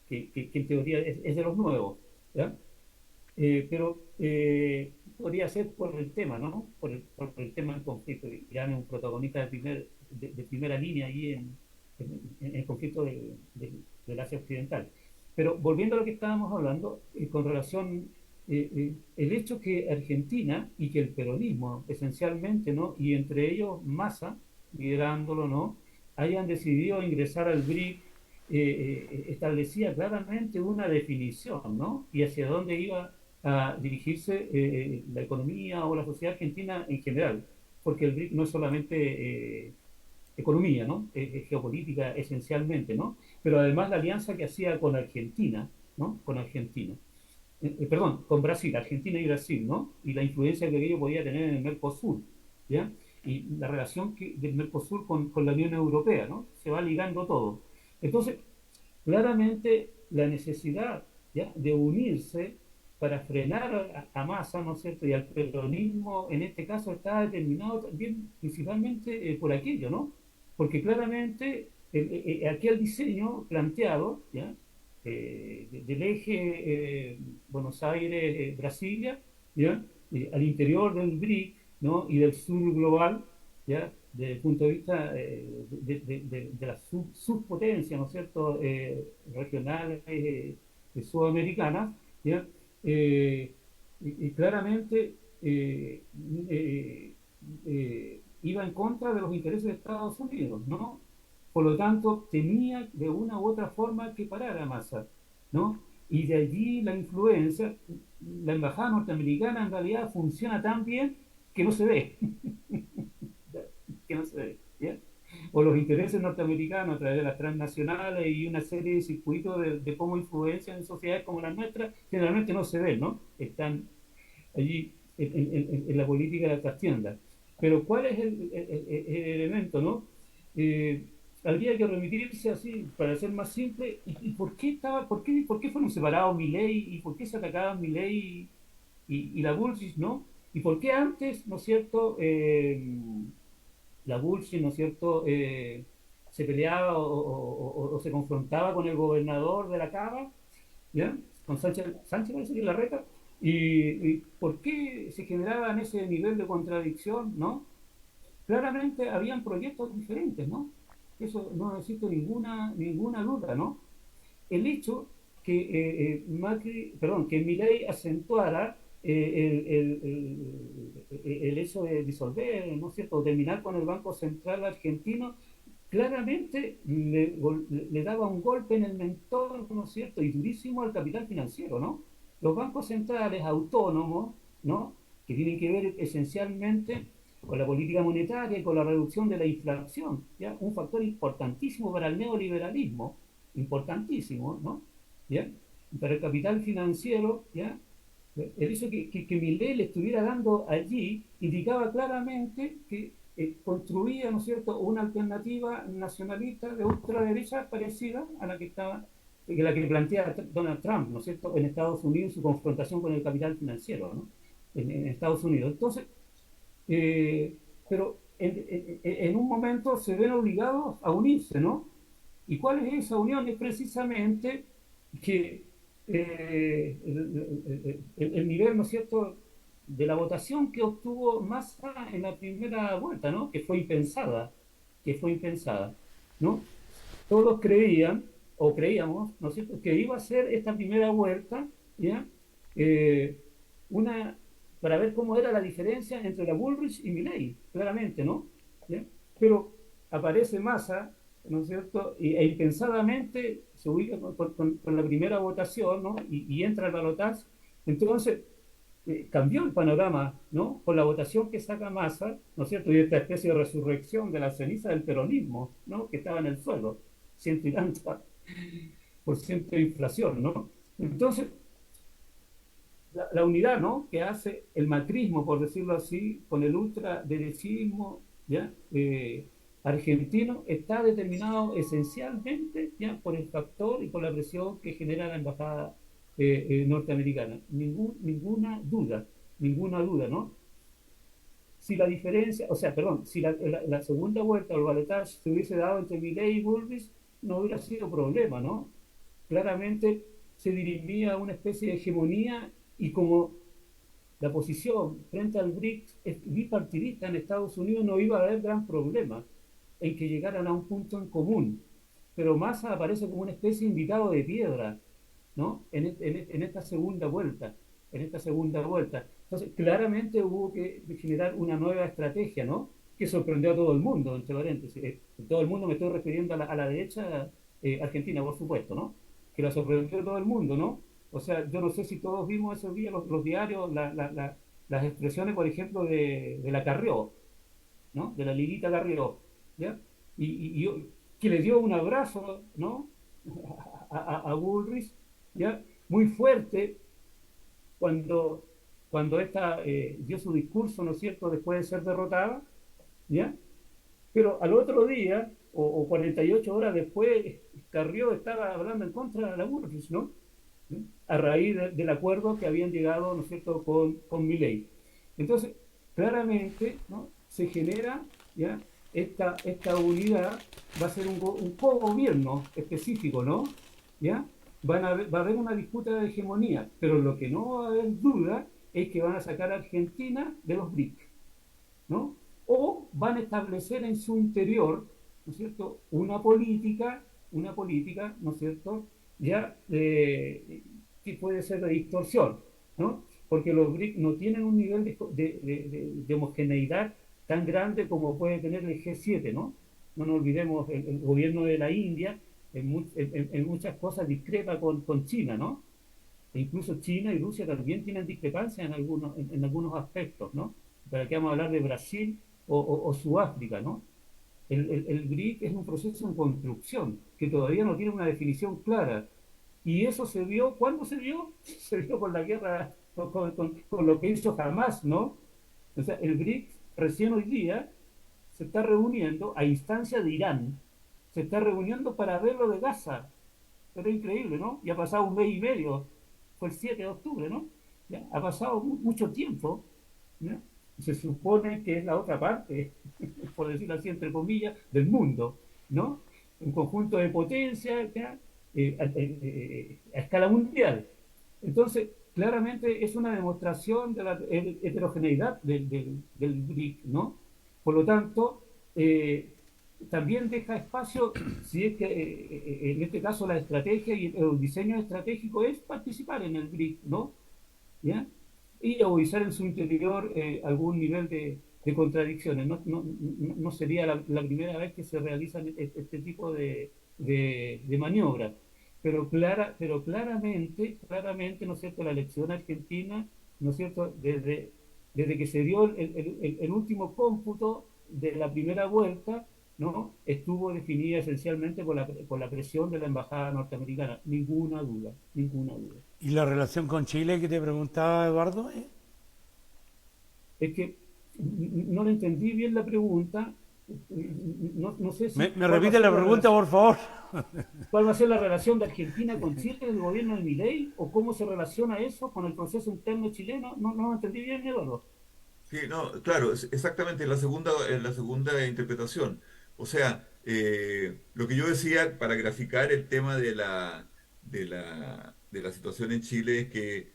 Que en teoría es de los nuevos, ¿ya? Pero podría ser por el tema, ¿no? Por el tema del conflicto. Irán es un protagonista de primera línea allí en el conflicto del Asia Occidental. Pero volviendo a lo que estábamos hablando, con relación, el hecho que Argentina y que el peronismo, esencialmente, ¿no? Y entre ellos Massa, liderándolo, ¿no? Hayan decidido ingresar al BRIC, establecía claramente una definición, ¿no? Y hacia dónde iba a dirigirse la economía o la sociedad argentina en general, porque el BRIC no es solamente economía, ¿no? Es geopolítica esencialmente, ¿no? Pero además la alianza que hacía con Argentina, ¿no? Con Argentina. Perdón, con Brasil, Argentina y Brasil, ¿no? Y la influencia que ello podía tener en el Mercosur, ¿ya? Y la relación del Mercosur con la Unión Europea, ¿no? Se va ligando todo. Entonces, claramente la necesidad, ¿ya? De unirse para frenar a Massa, ¿no es cierto? Y al peronismo, en este caso, está determinado también principalmente por aquello, ¿no? Porque claramente aquel diseño planteado, ¿ya? Del eje Buenos Aires-Brasilia, ¿ya? Al interior del BRIC, ¿no? Y del sur global, ¿ya? Desde el punto de vista de la subpotencia, ¿no es cierto?, regionales, sudamericanas, ¿ya? Y claramente eh, iba en contra de los intereses de Estados Unidos, ¿no? Por lo tanto, tenía de una u otra forma que parar a Massa, ¿no? Y de allí la influencia, la embajada norteamericana en realidad funciona tan bien que no se ve, que no se ve, ¿ya? O los intereses norteamericanos a través de las transnacionales y una serie de circuitos de cómo influencian en sociedades como las nuestras, generalmente no se ven, ¿no? Están allí en la política de la trastienda. Pero ¿cuál es el elemento, no? Eh, Habría que remitirse así, para ser más simple, y por qué fueron separados Milei y por qué se atacaban Milei y la Bullrich, ¿no? Y por qué antes, ¿no es cierto?, la Bullrich, ¿no es cierto?, se peleaba o se confrontaba con el gobernador de la Cava, ¿ya? Con Sánchez parece que es la reta, y por qué se generaban ese nivel de contradicción, ¿no? Claramente habían proyectos diferentes, ¿no? Eso no existe ninguna duda, ¿no? El hecho que que Milei acentuara el hecho de disolver, ¿no es cierto?, o terminar con el Banco Central argentino, claramente le daba un golpe en el mentón, ¿no es cierto?, y durísimo al capital financiero, ¿no? Los bancos centrales autónomos, ¿no?, que tienen que ver esencialmente con la política monetaria y con la reducción de la inflación, ¿ya? Un factor importantísimo para el neoliberalismo, importantísimo, ¿no? ¿Ya? Para el capital financiero, ¿ya? El hecho que Milei le estuviera dando allí indicaba claramente que construía, ¿no es cierto?, una alternativa nacionalista de ultraderecha parecida a la que plantea Donald Trump, ¿no es cierto?, en Estados Unidos, su confrontación con el capital financiero, ¿no?, en Estados Unidos. Entonces, pero en un momento se ven obligados a unirse, ¿no? ¿Y cuál es esa unión? Es precisamente que el nivel, ¿no es cierto?, de la votación que obtuvo Massa en la primera vuelta, ¿no? Que fue impensada, ¿no? Todos creían, o creíamos, ¿no es cierto?, que iba a ser esta primera vuelta, ¿ya? Eh, una, para ver cómo era la diferencia entre la Bullrich y Milei, claramente, ¿no? ¿Ya? Pero aparece Massa, ¿no es cierto?, e impensadamente se ubica con la primera votación, ¿no? Y entra al balotaje. Entonces, cambió el panorama, ¿no?, con la votación que saca Massa, ¿no es cierto?, y esta especie de resurrección de la ceniza del peronismo, ¿no?, que estaba en el suelo, ciento y tanto por ciento de inflación, ¿no? Entonces, la unidad, ¿no?, que hace el macrismo, por decirlo así, con el ultraderechismo, ¿ya? Argentino, está determinado esencialmente, ¿ya?, por el factor y por la presión que genera la embajada norteamericana. Ninguna duda, ¿no? Si la diferencia, o sea, perdón, si la segunda vuelta o el balotaje se hubiese dado entre Milley y Bullrich, no hubiera sido problema, ¿no? Claramente se dirimía una especie de hegemonía y como la posición frente al BRICS es bipartidista en Estados Unidos, no iba a haber gran problema en que llegaran a un punto en común. Pero Massa aparece como una especie de invitado de piedra, ¿no? En esta segunda vuelta, en esta segunda vuelta. Entonces, claramente hubo que generar una nueva estrategia, ¿no? Que sorprendió a todo el mundo, entre paréntesis. Todo el mundo me estoy refiriendo a la derecha argentina, por supuesto, ¿no? Que la sorprendió a todo el mundo, ¿no? O sea, yo no sé si todos vimos esos días los diarios, las expresiones, por ejemplo, de la Carrió, ¿no? De la Lilita Carrió, ¿ya? Que le dio un abrazo, ¿no? A Bullrich, ¿ya? Muy fuerte cuando, cuando esta dio su discurso, ¿no es cierto?, después de ser derrotada, ¿ya? Pero al otro día, o 48 horas después, Carrió estaba hablando en contra de la Bullrich, ¿no? A raíz del acuerdo que habían llegado, ¿no es cierto?, con Milei. Entonces, claramente, ¿no?, se genera, ¿ya?, esta unidad, va a ser un co-gobierno específico, ¿no? ¿Ya? Va a haber una disputa de hegemonía, pero lo que no va a haber duda es que van a sacar a Argentina de los BRICS, ¿no? O van a establecer en su interior, ¿no es cierto?, una política, ¿no es cierto?, ya que puede ser de distorsión, ¿no? Porque los BRICS no tienen un nivel de homogeneidad tan grande como puede tener el G7, ¿no? No nos olvidemos, el gobierno de la India en muchas cosas discrepa con China, ¿no? E incluso China y Rusia también tienen discrepancias en algunos aspectos, ¿no? ¿Para qué vamos a hablar de Brasil o Sudáfrica, ¿no? El BRIC es un proceso en construcción que todavía no tiene una definición clara. Y eso se vio, ¿cuándo se vio? Se vio con la guerra, con lo que hizo Hamas, ¿no? O sea, el BRIC recién hoy día se está reuniendo a instancia de Irán, se está reuniendo para ver lo de Gaza. Pero es increíble, ¿no? Y ha pasado un mes y medio, fue el 7 de octubre, ¿no? Ya, ha pasado mucho tiempo, ¿no? Se supone que es la otra parte, por decirlo así, entre comillas, del mundo, ¿no? Un conjunto de potencias, ¿ya? A escala mundial. Entonces, claramente es una demostración de la heterogeneidad del BRIC, ¿no? Por lo tanto, también deja espacio, si es que en este caso la estrategia y el diseño estratégico es participar en el BRIC, ¿no? ¿Ya? Y agudizar en su interior algún nivel de contradicciones. No sería la primera vez que se realizan este tipo de maniobras. Pero claramente, ¿no es cierto?, la elección argentina, ¿no es cierto?, desde que se dio el último cómputo de la primera vuelta, ¿no?, estuvo definida esencialmente por la presión de la embajada norteamericana. Ninguna duda, ninguna duda. ¿Y la relación con Chile que te preguntaba Eduardo? Es que no le entendí bien la pregunta. No sé si ¿Me repite la pregunta, por favor? cuál va a ser la relación de Argentina con Chile, el gobierno de Milei, o cómo se relaciona eso con el proceso interno chileno. No lo entendí bien, Eduardo. Sí, no, claro, exactamente en la segunda interpretación. O sea, lo que yo decía para graficar el tema de la situación en Chile es que,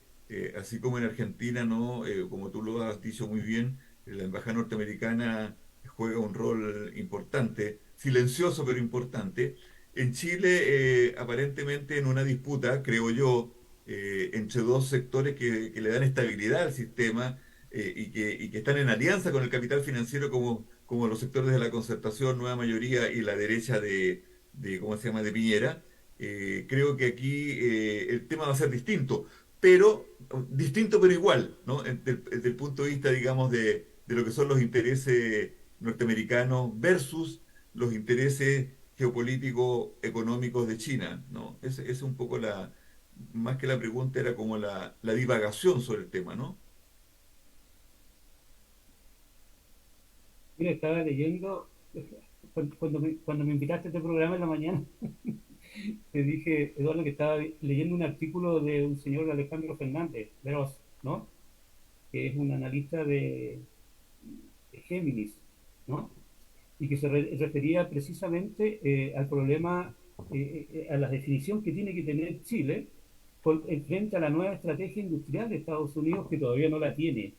así como en Argentina, ¿no? Como tú lo has dicho muy bien, la embajada norteamericana juega un rol importante, silencioso pero importante. En Chile, aparentemente en una disputa, creo yo, entre dos sectores que le dan estabilidad al sistema y que están en alianza con el capital financiero como los sectores de la concertación, Nueva Mayoría y la derecha ¿cómo se llama?, de Piñera. Creo que aquí el tema va a ser distinto pero igual, ¿no? Desde el punto de vista, digamos, de lo que son los intereses norteamericanos versus los intereses geopolíticos económicos de China, ¿no? Es un poco más que la pregunta, era como la divagación sobre el tema, ¿no? Mira, estaba leyendo cuando me invitaste a este programa en la mañana. te dije, Eduardo, que estaba leyendo un artículo de un señor Alejandro Fernández, Veros, ¿no? Que es un analista de Géminis, ¿no? Y que se refería precisamente al problema, a la definición que tiene que tener Chile frente a la nueva estrategia industrial de Estados Unidos, que todavía no la tiene,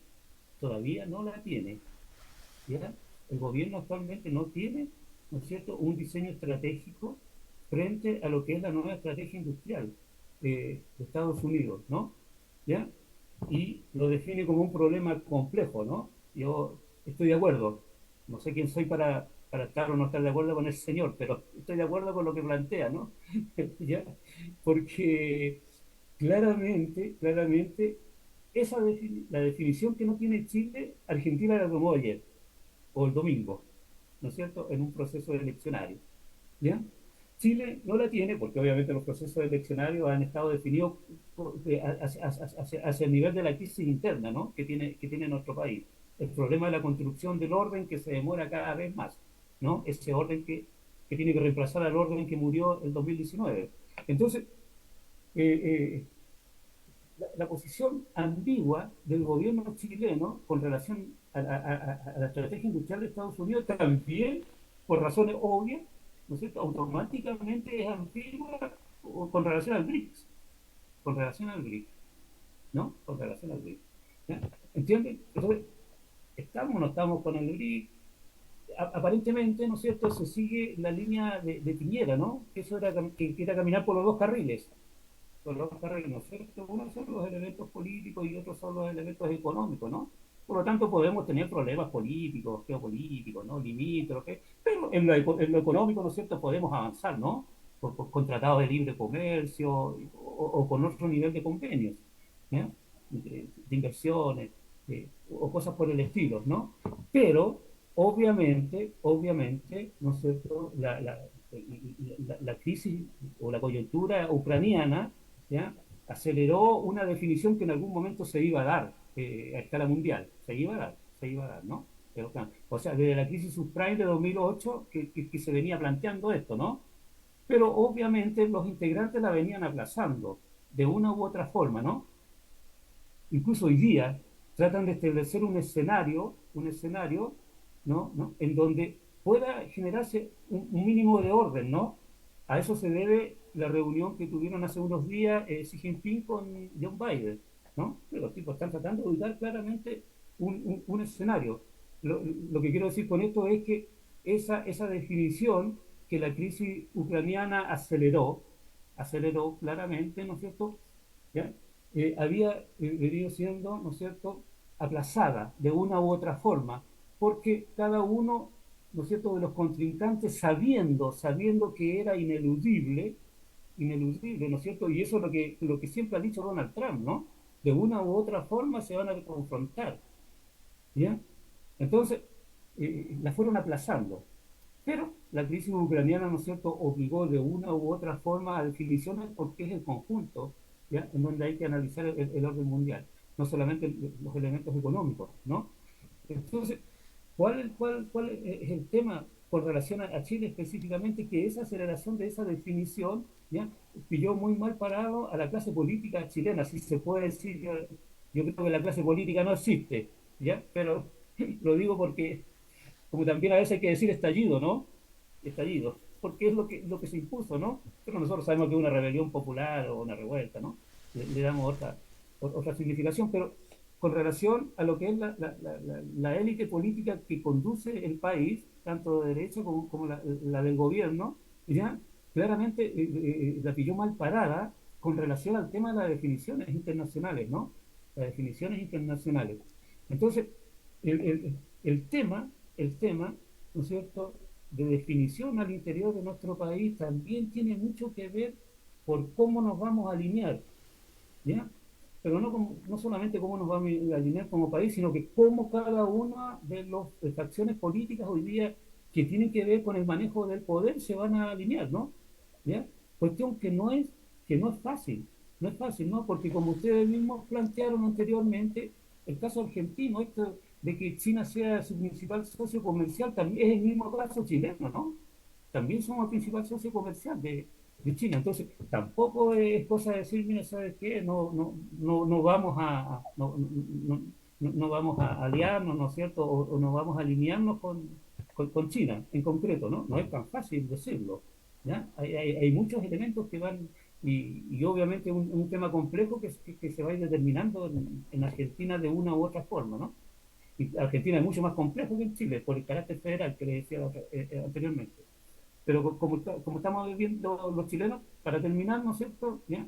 ¿ya? El gobierno actualmente no tiene, ¿no es cierto?, un diseño estratégico frente a lo que es la nueva estrategia industrial de Estados Unidos, ¿no? ¿Ya? Y lo define como un problema complejo, ¿no? Yo estoy de acuerdo, no sé quién soy para estar o no estar de acuerdo con ese señor, pero estoy de acuerdo con lo que plantea, ¿no? ¿Ya? Porque claramente, la definición que no tiene Chile, Argentina la tomó ayer o el domingo, ¿no es cierto?, en un proceso eleccionario, ¿ya? Chile no la tiene porque obviamente los procesos eleccionarios han estado definidos hacia el nivel de la crisis interna, ¿no?, que tiene nuestro país. El problema de la construcción del orden que se demora cada vez más, ¿no? Ese orden que tiene que reemplazar al orden que murió el 2019. Entonces, eh, la posición ambigua del gobierno chileno con relación a la estrategia industrial de Estados Unidos también, por razones obvias, ¿no es cierto?, automáticamente es ambigua con relación al BRICS, con relación al BRICS, ¿no? Con relación al BRICS. ¿Ya? ¿Entienden? Entonces, ¿estamos o no estamos con el BRICS? Aparentemente, ¿no es cierto?, se sigue la línea de Piñera, ¿no? Que eso era, que era caminar por los dos carriles, con los carriles, ¿no es cierto? Uno son los elementos políticos y otros son los elementos económicos, ¿no? Por lo tanto, podemos tener problemas políticos, geopolíticos, ¿no? Limítrofes, pero en lo económico, ¿no es cierto?, podemos avanzar, ¿no? Con tratados de libre comercio o con otro nivel de convenios, ¿ya? De inversiones, o cosas por el estilo, ¿no? Pero, obviamente, ¿no es cierto?, la crisis o la coyuntura ucraniana, ¿ya?, aceleró una definición que en algún momento se iba a dar a escala mundial, se iba a dar, ¿no? Pero, o sea, desde la crisis subprime de 2008 que se venía planteando esto, ¿no? Pero obviamente los integrantes la venían aplazando de una u otra forma, ¿no? Incluso hoy día tratan de establecer un escenario, ¿no? ¿No?, en donde pueda generarse un mínimo de orden, ¿no? A eso se debe la reunión que tuvieron hace unos días Xi Jinping con John Biden, ¿no? Los tipos están tratando de ubicar claramente un escenario. Lo que quiero decir con esto es que esa definición que la crisis ucraniana aceleró claramente, ¿no es cierto?, ¿ya? Había venido siendo, ¿no es cierto?, aplazada de una u otra forma, porque cada uno, ¿no es cierto?, de los contrincantes, sabiendo que era ineludible, ¿no es cierto? Y eso es lo que siempre ha dicho Donald Trump, ¿no? De una u otra forma se van a confrontar, ¿ya? Entonces, la fueron aplazando. Pero la crisis ucraniana, ¿no es cierto?, obligó de una u otra forma a definiciones porque es el conjunto, ¿ya?, en donde hay que analizar el orden mundial, no solamente los elementos económicos, ¿no? Entonces, ¿cuál es el tema con relación a Chile específicamente? Que esa aceleración de esa definición, ¿ya?, pilló muy mal parado a la clase política chilena, si se puede decir. Yo creo que la clase política no existe, ¿ya? Pero lo digo porque como también a veces hay que decir estallido, ¿no? Estallido, porque es lo que se impuso, ¿no? Pero nosotros sabemos que es una rebelión popular o una revuelta, ¿no? Le damos otra significación, pero con relación a lo que es la élite política que conduce el país, tanto de derecha como la del gobierno, ya claramente la pilló mal parada con relación al tema de las definiciones internacionales, ¿no? Las definiciones internacionales. Entonces, el, el, el tema, el tema, ¿no es cierto?, de definición al interior de nuestro país también tiene mucho que ver por cómo nos vamos a alinear, ¿ya? Pero no solamente cómo nos vamos a alinear como país, sino que cómo cada una de las facciones políticas hoy día que tienen que ver con el manejo del poder se van a alinear, ¿no? ¿Ya? Cuestión que no es fácil, no es fácil, ¿no? Porque como ustedes mismos plantearon anteriormente, el caso argentino, esto de que China sea su principal socio comercial, también es el mismo caso chileno, ¿no? También somos el principal socio comercial de China. Entonces, tampoco es cosa de decir, mira, ¿sabes qué? No vamos no vamos a aliarnos, ¿no es cierto? O no vamos a alinearnos con China en concreto, ¿no? No es tan fácil decirlo, ¿ya? Hay muchos elementos que van, y obviamente un tema complejo que se va a ir determinando en Argentina de una u otra forma, ¿no? Y Argentina es mucho más complejo que en Chile por el carácter federal que le decía anteriormente. Pero como estamos viviendo los chilenos, para terminar, ¿no es cierto? ¿Ya?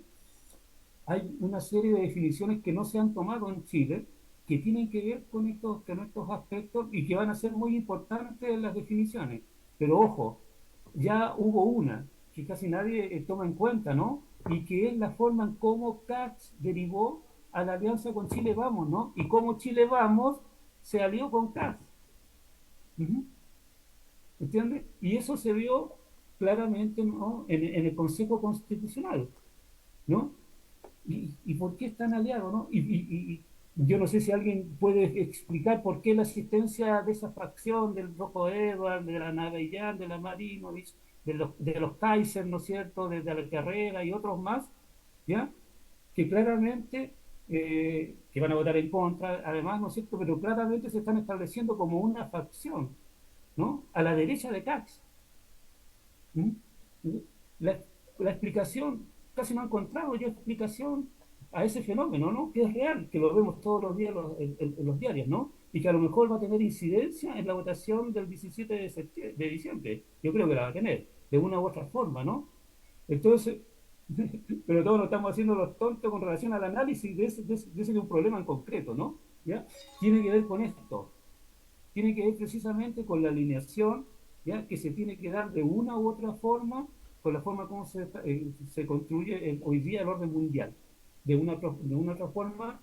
Hay una serie de definiciones que no se han tomado en Chile que tienen que ver con estos aspectos y que van a ser muy importantes en las definiciones. Pero ojo, ya hubo una que casi nadie toma en cuenta, ¿no? Y que es la forma en cómo CAX derivó a la alianza con Chile Vamos, ¿no? Y cómo Chile Vamos se alió con CAX. Uh-huh. ¿Entiendes? Y eso se vio claramente, ¿no? En el Consejo Constitucional, ¿no? Y por qué están aliados, ¿no? Yo no sé si alguien puede explicar por qué la existencia de esa facción del Rojo Edward, de la Navellán, de la Marinovich, de los Kaiser, ¿no es cierto?, de la Carrera y otros más, ¿ya? Que claramente, que van a votar en contra, además, ¿no es cierto?, pero claramente se están estableciendo como una facción, ¿no? A la derecha de Cax. ¿Mm? La, la explicación, casi no he encontrado yo explicación a ese fenómeno, ¿no? Que es real, que lo vemos todos los días en los diarios, ¿no? Y que a lo mejor va a tener incidencia en la votación del 17 de diciembre. Yo creo que la va a tener, de una u otra forma, ¿no? Entonces, pero todos nos estamos haciendo los tontos con relación al análisis de ese de un problema en concreto, ¿no? ¿Ya? Tiene que ver con esto, tiene que ver precisamente con la alineación, ¿ya? Que se tiene que dar de una u otra forma, con la forma como se construye hoy día el orden mundial. De una otra forma,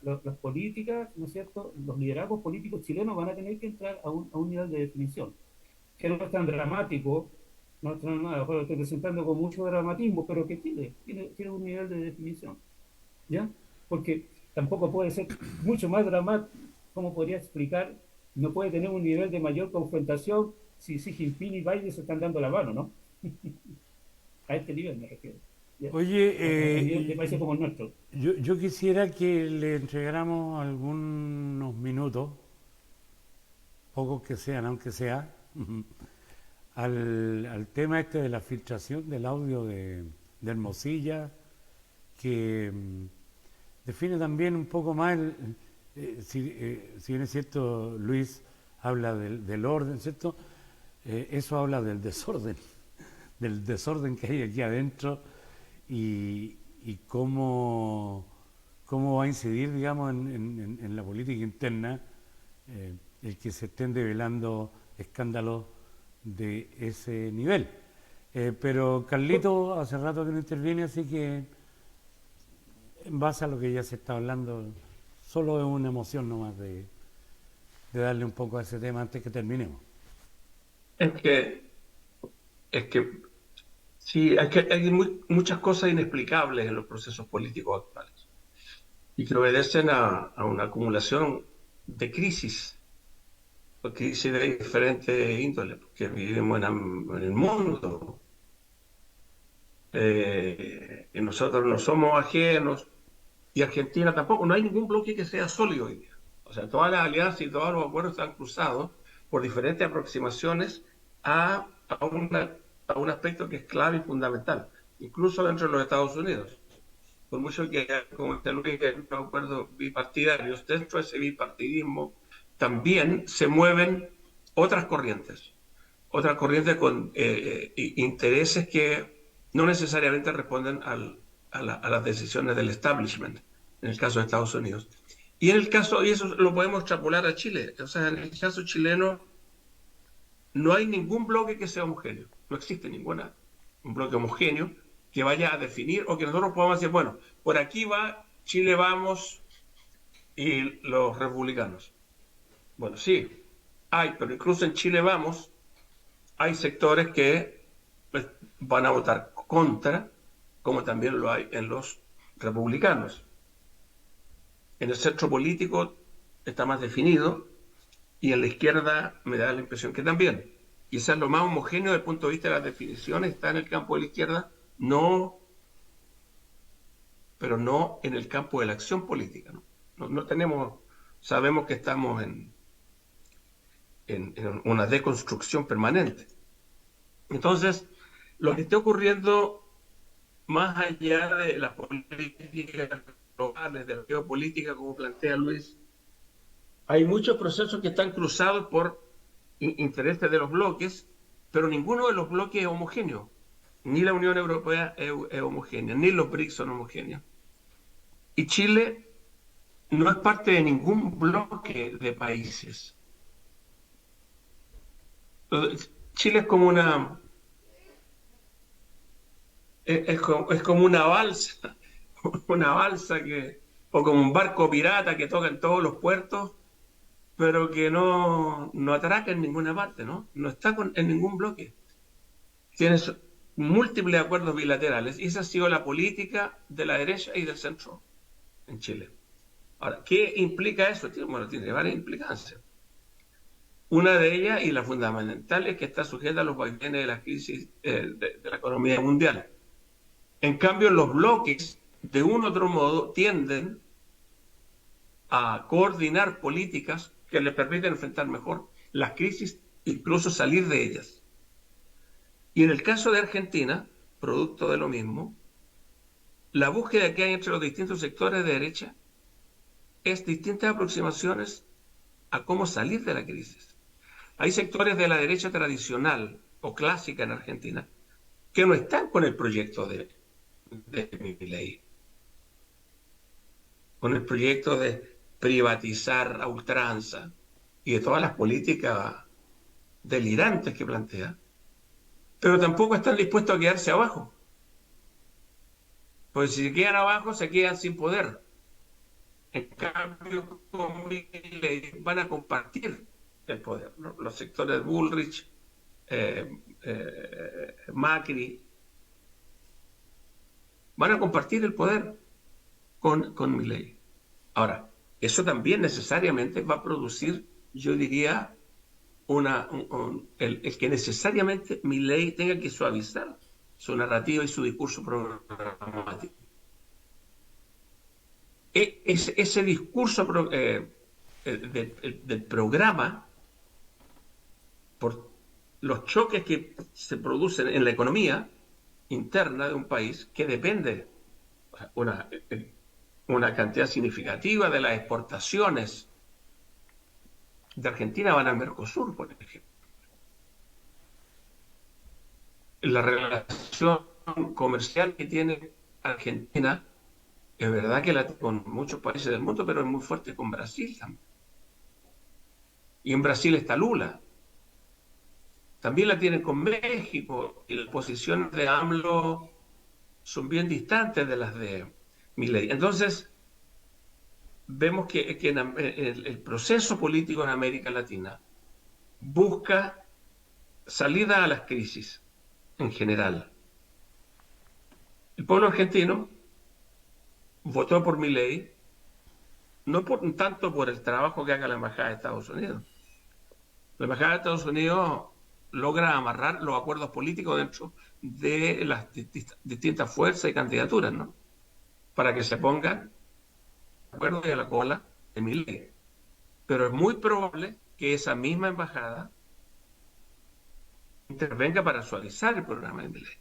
las políticas, ¿no es cierto?, los liderazgos políticos chilenos van a tener que entrar a un nivel de definición, que no es tan dramático, no es tan nada, lo estoy presentando con mucho dramatismo, pero que tiene un nivel de definición, ¿ya? Porque tampoco puede ser mucho más dramático, como podría explicar, no puede tener un nivel de mayor confrontación si Xi Jinping y Biden se están dando la mano, ¿no? A este nivel me refiero. ¿Ya? Oye, A nivel de países como el nuestro. yo quisiera que le entregáramos algunos minutos, pocos que sean, aunque sea, al tema este de la filtración del audio de Hermosilla, que define también un poco más, si bien es cierto, Luis habla del orden, ¿cierto? Eso habla del desorden que hay aquí adentro y cómo va a incidir, digamos, en la política interna el que se estén develando escándalos de ese nivel. Pero Carlito hace rato que no interviene, así que en base a lo que ya se está hablando, solo es una emoción nomás de darle un poco a ese tema antes que terminemos. Es que, es que sí, hay muchas cosas inexplicables en los procesos políticos actuales y que obedecen a una acumulación de crisis de diferentes índoles, porque vivimos en el mundo y nosotros no somos ajenos y Argentina tampoco, no hay ningún bloque que sea sólido hoy día. O sea, todas las alianzas y todos los acuerdos están cruzados por diferentes aproximaciones a, una, a un aspecto que es clave y fundamental, incluso dentro de los Estados Unidos. Por mucho que, como este Luis, hay un acuerdo bipartidarios, dentro de ese bipartidismo también se mueven otras corrientes con intereses que no necesariamente responden a las decisiones del establishment, en el caso de Estados Unidos. Y en el caso, y eso lo podemos extrapolar a Chile, o sea, en el caso chileno no hay ningún bloque que sea homogéneo, no existe un bloque homogéneo que vaya a definir o que nosotros podamos decir, bueno, por aquí va Chile Vamos y los republicanos. Bueno, sí, hay, pero incluso en Chile Vamos hay sectores que pues, van a votar contra, como también lo hay en los republicanos. En el centro político está más definido y en la izquierda me da la impresión que también. quizás lo más homogéneo desde el punto de vista de las definiciones está en el campo de la izquierda, no, pero no en el campo de la acción política, ¿no? No tenemos, sabemos que estamos en una deconstrucción permanente. Entonces, lo que está ocurriendo más allá de las políticas globales, de la geopolítica, como plantea Luis, hay muchos procesos que están cruzados por intereses de los bloques, pero ninguno de los bloques es homogéneo. Ni la Unión Europea es homogénea, ni los BRICS son homogéneos. Y Chile no es parte de ningún bloque de países. Chile es como una balsa, o como un barco pirata que toca en todos los puertos, pero que no atraca en ninguna parte, ¿no? No está en ningún bloque. Tienes múltiples acuerdos bilaterales, y esa ha sido la política de la derecha y del centro en Chile. Ahora, ¿qué implica eso? Bueno, tiene varias implicancias. Una de ellas, y la fundamental, es que está sujeta a los vaivenes de la crisis de la economía mundial. En cambio, los bloques, de un u otro modo, tienden a coordinar políticas que les permiten enfrentar mejor las crisis, incluso salir de ellas. Y en el caso de Argentina, producto de lo mismo, la búsqueda que hay entre los distintos sectores de derecha es distintas aproximaciones a cómo salir de la crisis. Hay sectores de la derecha tradicional o clásica en Argentina que no están con el proyecto de Milei, con el proyecto de privatizar a ultranza y de todas las políticas delirantes que plantea, pero tampoco están dispuestos a quedarse abajo. Pues si se quedan abajo, se quedan sin poder. En cambio, con Milei van a compartir el poder, ¿no? Los sectores Bullrich, Macri, van a compartir el poder con Milei. Ahora, eso también necesariamente va a producir, yo diría, el que necesariamente Milei tenga que suavizar su narrativa y su discurso programático. Ese discurso del programa, por los choques que se producen en la economía interna de un país que depende una cantidad significativa de las exportaciones de Argentina van al Mercosur, por ejemplo. La relación comercial que tiene Argentina es verdad que con muchos países del mundo, pero es muy fuerte con Brasil también. Y en Brasil está Lula. También la tienen con México, y las posiciones de AMLO son bien distantes de las de Milei. Entonces, vemos que el proceso político en América Latina busca salida a las crisis en general. El pueblo argentino votó por Milei no tanto por el trabajo que haga la Embajada de Estados Unidos. La Embajada de Estados Unidos logra amarrar los acuerdos políticos dentro de las distintas fuerzas y candidaturas, ¿no? Para que se pongan de acuerdo a la cola de Milei. Pero es muy probable que esa misma embajada intervenga para suavizar el programa de Milei.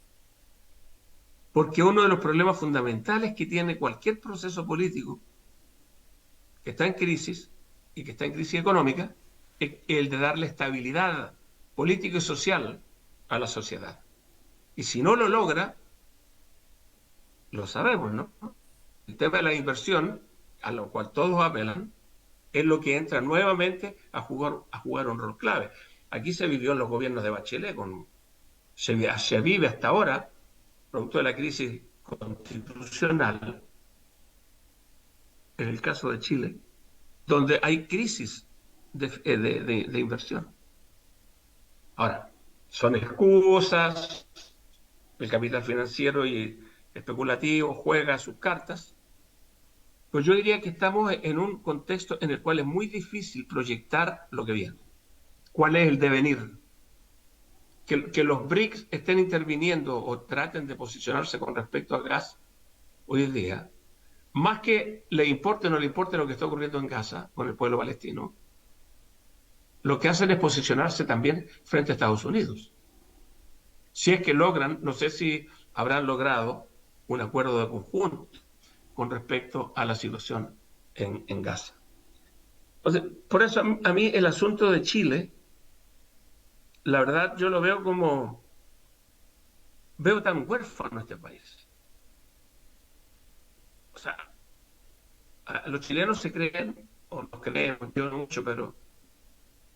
Porque uno de los problemas fundamentales que tiene cualquier proceso político que está en crisis y que está en crisis económica es el de darle estabilidad política y social a la sociedad. Y si no lo logra, lo sabemos, ¿no? El tema de la inversión, a lo cual todos apelan, es lo que entra nuevamente a jugar un rol clave. Aquí se vivió en los gobiernos de Bachelet, se vive hasta ahora, producto de la crisis constitucional, en el caso de Chile, donde hay crisis de inversión. Ahora, son excusas, el capital financiero y especulativo juega sus cartas, pues yo diría que estamos en un contexto en el cual es muy difícil proyectar lo que viene. ¿Cuál es el devenir? que los BRICS estén interviniendo o traten de posicionarse con respecto al gas hoy día, más que le importe o no le importe lo que está ocurriendo en Gaza con el pueblo palestino, lo que hacen es posicionarse también frente a Estados Unidos. Si es que logran, no sé si habrán logrado un acuerdo de conjunto con respecto a la situación en Gaza. Entonces, por eso a mí el asunto de Chile, la verdad yo lo veo como, veo tan huérfano este país. O sea, los chilenos se creen, o no creen, yo no mucho, pero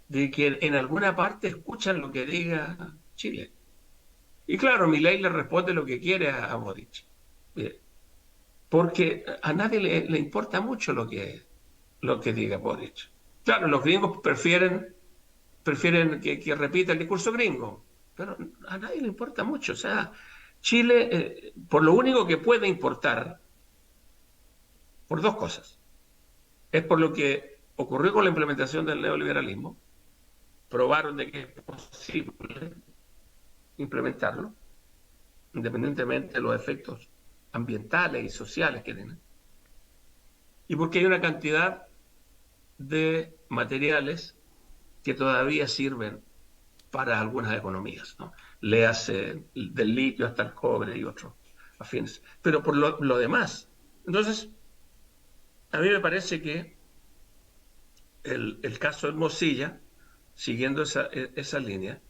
de que en alguna parte escuchan lo que diga Chile. Y claro, Milei le responde lo que quiere a Boric. Porque a nadie le importa mucho lo que diga Boric. Claro, los gringos prefieren que repita el discurso gringo, pero a nadie le importa mucho. O sea, Chile, por lo único que puede importar, por dos cosas, es por lo que ocurrió con la implementación del neoliberalismo, probaron de que es posible implementarlo, independientemente de los efectos ambientales y sociales que tienen, y porque hay una cantidad de materiales que todavía sirven para algunas economías, ¿no? Le hace del litio hasta el cobre y otros afines. Pero por lo demás, entonces, a mí me parece que el caso de Hermosilla, siguiendo esa línea,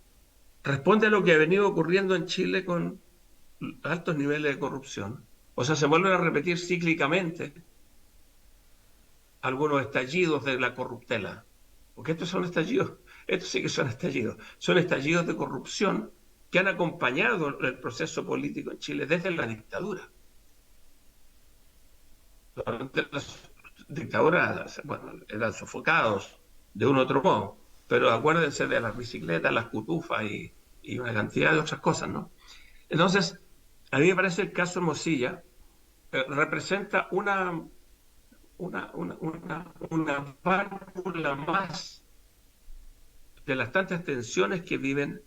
responde a lo que ha venido ocurriendo en Chile con altos niveles de corrupción. O sea, se vuelven a repetir cíclicamente algunos estallidos de la corruptela. Porque estos son estallidos, estos sí que son estallidos de corrupción que han acompañado el proceso político en Chile desde la dictadura. Durante las dictaduras, bueno, eran sofocados de un u otro modo, pero acuérdense de las bicicletas, las cutufas y una cantidad de otras cosas, ¿no? Entonces, a mí me parece el caso Hermosilla representa una válvula más de las tantas tensiones que viven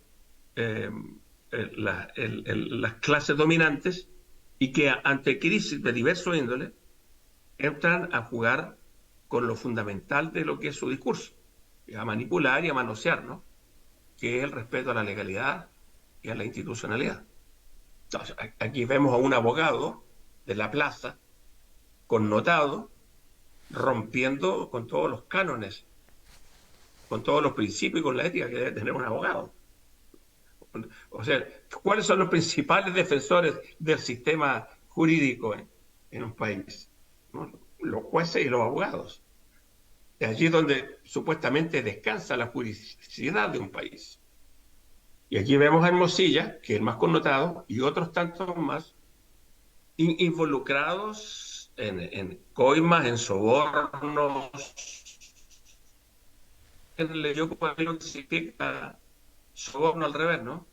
las clases dominantes y que ante crisis de diverso índole entran a jugar con lo fundamental de lo que es su discurso, a manipular y a manosear, ¿no? Que es el respeto a la legalidad y a la institucionalidad. Entonces, aquí vemos a un abogado de la plaza, connotado, rompiendo con todos los cánones, con todos los principios y con la ética que debe tener un abogado. O sea, ¿cuáles son los principales defensores del sistema jurídico en un país? ¿No? Los jueces y los abogados. Es allí donde supuestamente descansa la juridicidad de un país. Y aquí vemos a Hermosilla, que es el más connotado, y otros tantos más involucrados en coimas, en sobornos. Yo como que significa soborno al revés, ¿no?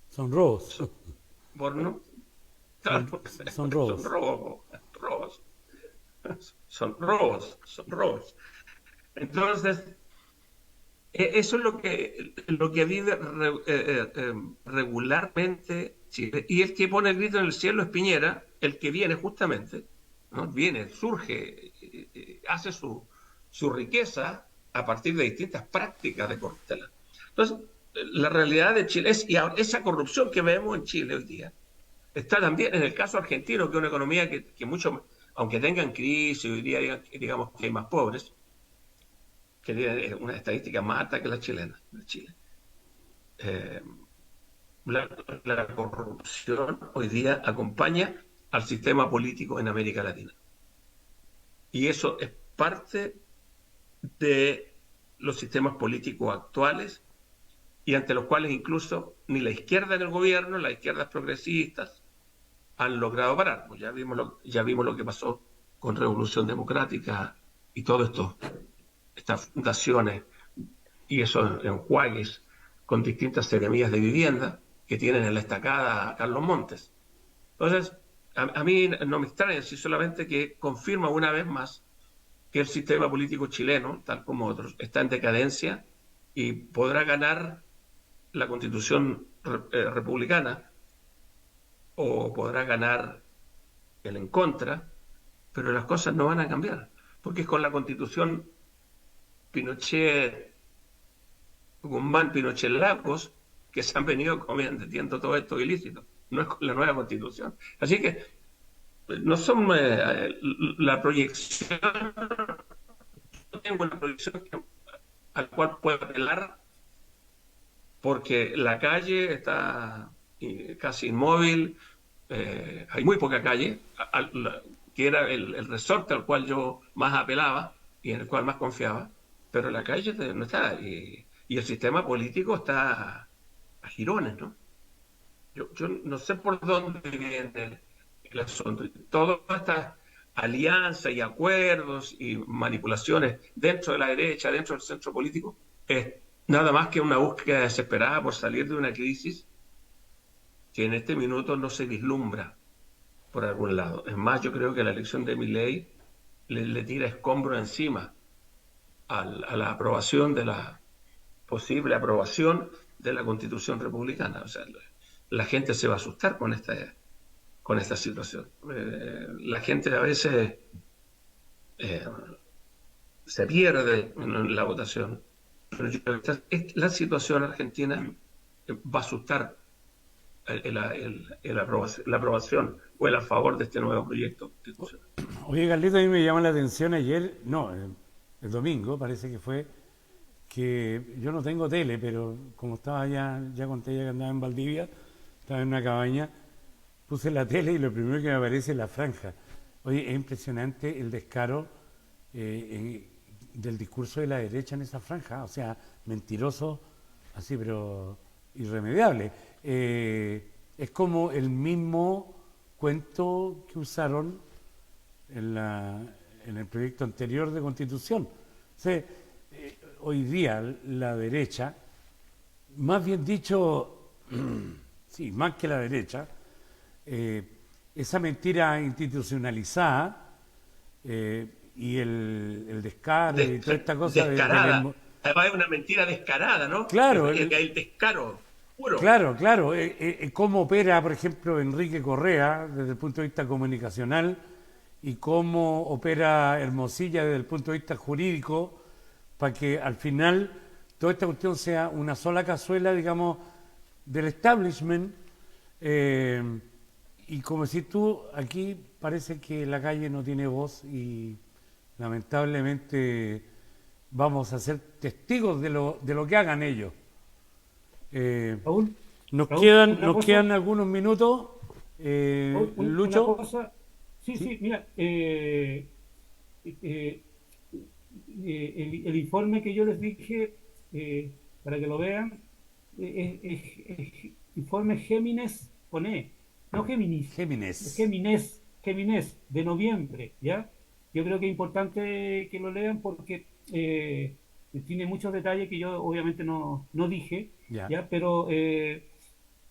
Son robos. Soborno. Son robos. Son robos. Entonces, eso es lo que vive regularmente Chile. Y el que pone el grito en el cielo es Piñera, el que viene justamente, ¿no? Viene, surge, hace su riqueza a partir de distintas prácticas de corruptela. Entonces, la realidad de Chile es, y esa corrupción que vemos en Chile hoy día, está también en el caso argentino, que es una economía que mucho, aunque tengan crisis, hoy día digamos que hay más pobres, que tiene una estadística más alta que la chilena, de Chile. La corrupción hoy día acompaña al sistema político en América Latina. Y eso es parte de los sistemas políticos actuales y ante los cuales incluso ni la izquierda en el gobierno, las izquierdas progresistas, han logrado parar. Pues ya vimos lo que pasó con Revolución Democrática y todo esto. Estas fundaciones y esos enjuagues con distintas seremías de vivienda que tienen en la estacada a Carlos Montes. Entonces, a mí no me extraña, si solamente que confirma una vez más que el sistema político chileno, tal como otros, está en decadencia y podrá ganar la constitución republicana o podrá ganar el en contra, pero las cosas no van a cambiar, porque es con la constitución Pinochet, Guzmán, Pinochet Lagos, que se han venido cometiendo todo esto ilícito, no es con la nueva constitución. Así que no son la proyección, no tengo una proyección al cual pueda apelar, porque la calle está casi inmóvil, hay muy poca calle, que era el resorte al cual yo más apelaba y en el cual más confiaba, pero la calle no está, y el sistema político está a jirones, ¿no? Yo no sé por dónde viene el asunto. Todas estas alianzas y acuerdos y manipulaciones dentro de la derecha, dentro del centro político, es nada más que una búsqueda desesperada por salir de una crisis que en este minuto no se vislumbra por algún lado. Es más, yo creo que la elección de Milei le tira escombro encima a la aprobación de la posible aprobación de la Constitución republicana. O sea, la gente se va a asustar con esta situación. La gente a veces eh, se pierde en la votación, pero yo creo que la situación argentina va a asustar la aprobación o el a favor de este nuevo proyecto constitucional. Oye, Carlito, a mí me llama la atención ayer, no, el domingo parece que fue, que yo no tengo tele, pero como estaba ya conté ya que andaba en Valdivia, estaba en una cabaña, puse la tele y lo primero que me aparece es la franja. Oye, es impresionante el descaro del discurso de la derecha en esa franja, o sea, mentiroso, así, pero irremediable. Es como el mismo cuento que usaron en el proyecto anterior de Constitución. O sea, hoy día la derecha, más bien dicho, sí, más que la derecha, esa mentira institucionalizada y el descaro y toda esta cosa descarada. Además es una mentira descarada, ¿no? Claro, el descaro puro. Claro, claro. Cómo opera, por ejemplo, Enrique Correa desde el punto de vista comunicacional y cómo opera Hermosilla desde el punto de vista jurídico para que al final toda esta cuestión sea una sola cazuela, digamos, del establishment. Y como decís tú, aquí parece que la calle no tiene voz y lamentablemente vamos a ser testigos de lo que hagan ellos. Raúl, Nos Raúl, quedan algunos minutos. Lucho. una cosa, sí, mira, el informe que yo les dije, para que lo vean, informe Géminis con E, no Géminis, Géminis, de noviembre, ¿ya? Yo creo que es importante que lo lean porque tiene muchos detalles que yo obviamente no dije, ¿ya? Pero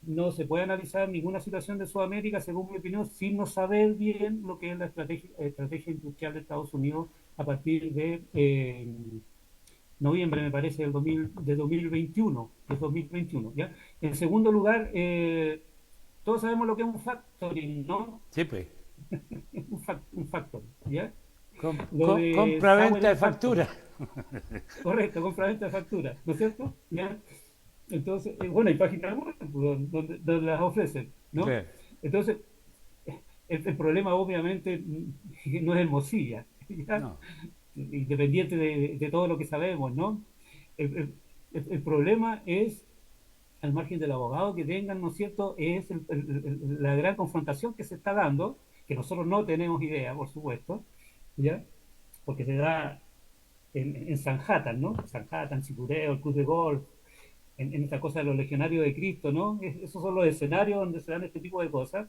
no se puede analizar ninguna situación de Sudamérica, según mi opinión, sin no saber bien lo que es la estrategia industrial de Estados Unidos a partir de noviembre, me parece, de 2021, ¿ya? En segundo lugar, todos sabemos lo que es un factoring, ¿no? Sí, pues. un factoring, ¿ya? Compra-venta de factura. Correcto, compra-venta de factura, ¿no es cierto? ¿Ya? Entonces, bueno, hay páginas web donde las ofrecen, ¿no? Sí. Entonces, el problema obviamente no es Hermosilla, ¿ya? No. Independiente de todo lo que sabemos, ¿no? El problema es, al margen del abogado que tengan, ¿no es cierto?, es la gran confrontación que se está dando, que nosotros no tenemos idea, por supuesto, ¿ya? Porque se da en Sanhattan, ¿no? Sanhattan, Chicureo, el Club de Golf, en esta cosa de los legionarios de Cristo, ¿no? Esos son los escenarios donde se dan este tipo de cosas,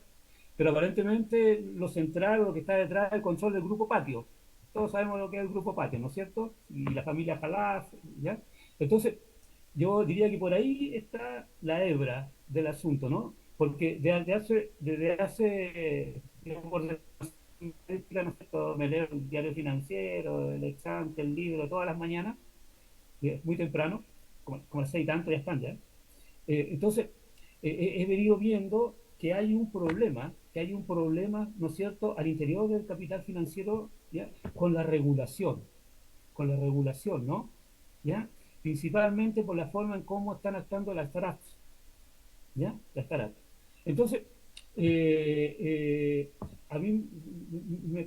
pero aparentemente lo central, lo que está detrás es el control del Grupo Patio. Todos sabemos lo que es el Grupo Patio, ¿no es cierto? Y la familia Jalaf, ¿ya? Entonces, yo diría que por ahí está la hebra del asunto, ¿no? Porque desde hace me leo el diario financiero, el Exante, el libro, todas las mañanas, muy temprano, como a las 6 y tanto ya están ya. Entonces, he venido viendo que hay un problema, ¿no es cierto?, al interior del capital financiero, ¿ya?, con la regulación, ¿no? ¿Ya? Principalmente por la forma en cómo están actuando las startups, ¿ya? Las startups. Entonces, a mí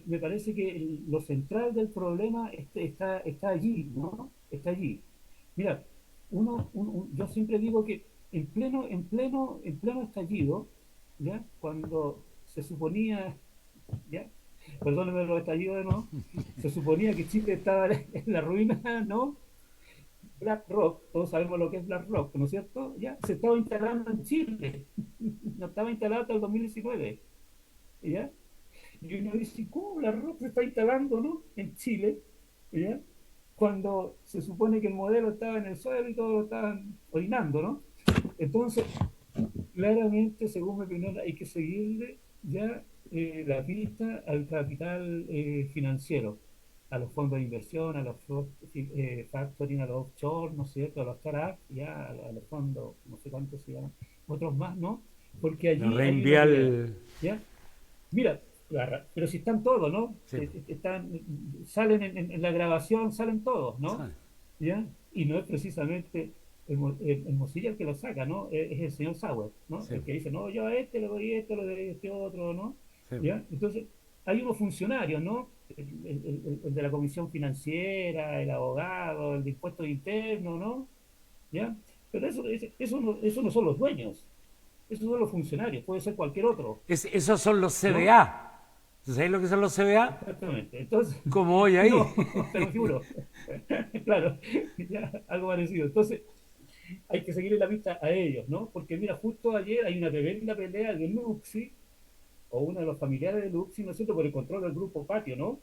me parece que lo central del problema está allí, ¿no? Está allí. Mira, yo siempre digo que en pleno estallido, ¿ya? Cuando se suponía, ¿ya? Perdóneme los estallidos de nuevo, se suponía que Chile estaba en la ruina, ¿no? BlackRock, todos sabemos lo que es BlackRock, ¿no es cierto? Ya se estaba instalando en Chile, no estaba instalado hasta el 2019, ¿ya? Y uno dice, ¿cómo BlackRock se está instalando, ¿no?, en Chile? ¿Ya? Cuando se supone que el modelo estaba en el suelo y todos lo estaban orinando, ¿no? Entonces, claramente, según mi opinión, hay que seguirle ya la pista al capital financiero, a los fondos de inversión, a los factoring, a los offshore, ¿no es cierto?, a los startups, ya a los fondos, no sé cuántos se llaman, otros más, ¿no? Porque La allí hay una pelea, reinvial. ¿ya? Mira, pero si están todos, ¿no? Sí, Salen en la grabación, salen todos, ¿no? ¿sabe? ¿Ya? Y no es precisamente el Mosilla el que lo saca, ¿no? Es el señor Sauer, ¿no? Sí, El que dice, no, yo a este le doy esto, le doy este otro, ¿no? sí. ¿Ya? Entonces, hay unos funcionarios, ¿no? El de la Comisión Financiera, el abogado, el de impuestos internos, ¿no? ¿Ya? Pero eso no son los dueños, esos son los funcionarios, puede ser cualquier otro, Esos son los ¿no? CBA. ¿Sabéis lo que son los CBA? Exactamente. Entonces, Como hoy ahí. no, pero me figuro. Claro, ya, algo parecido. Entonces, hay que seguirle la pista a ellos, ¿no? Porque mira, justo ayer hay una tremenda pelea de Luxi, o uno de los familiares de Luxi, ¿no es cierto?, por el control del grupo Patio, ¿no?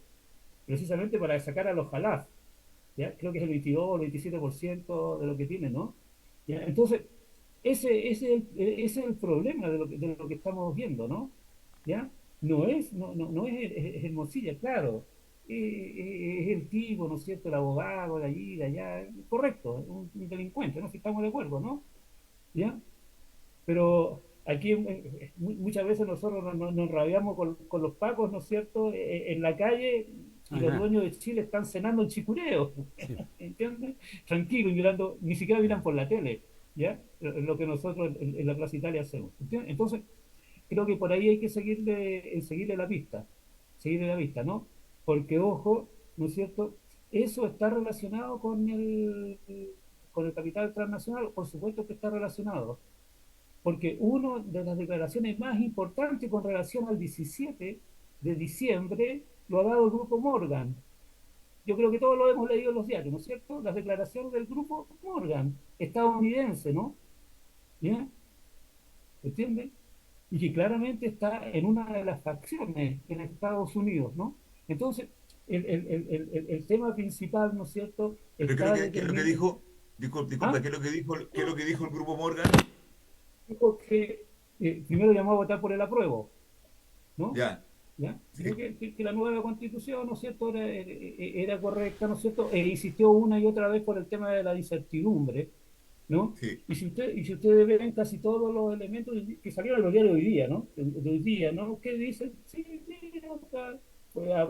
Precisamente para sacar a los Jalaf, ¿ya? Creo que es el 22 o el 27% de lo que tiene, ¿no? ¿Ya? Entonces, ese es el problema de lo que estamos viendo, ¿no? ¿Ya? No es Hermosilla, claro. Es el tipo, ¿no es cierto? El abogado de allí, de allá. Correcto, un delincuente, ¿no? Si estamos de acuerdo, ¿no? ¿Ya? Pero aquí muchas veces nosotros nos rabiamos con los pacos, ¿no es cierto?, en la calle, y los Ajá, dueños de Chile están cenando en Chicureo, sí. ¿entiendes? Tranquilo, y mirando, ni siquiera miran por la tele, ¿ya? Lo que nosotros en la Plaza Italia hacemos, ¿entiendes? Entonces, creo que por ahí hay que seguirle la vista, ¿no? Porque, ojo, ¿no es cierto? Eso está relacionado con el capital transnacional, por supuesto que está relacionado, porque una de las declaraciones más importantes con relación al 17 de diciembre lo ha dado el grupo Morgan. Yo creo que todos lo hemos leído en los diarios, ¿no es cierto? Las declaraciones del grupo Morgan, estadounidense, ¿no? ¿Ya? ¿Entiendes? Y que claramente está en una de las facciones en Estados Unidos, ¿no? Entonces, el tema principal, ¿no es cierto?, Pero ¿qué es lo está qué es lo que determinado. dijo? ¿Ah? Disculpa, qué es lo que dijo el grupo Morgan? Dijo que primero llamó a votar por el apruebo, ¿no? Ya, ¿Ya? Dijo sí, que la nueva constitución, ¿no es cierto?, era correcta, ¿no es cierto? E insistió una y otra vez por el tema de la incertidumbre, ¿no? sí. Y si ustedes ven casi todos los elementos que salieron en los diarios de hoy día, ¿no? De hoy día, ¿no? ¿Qué dicen? Sí, mira,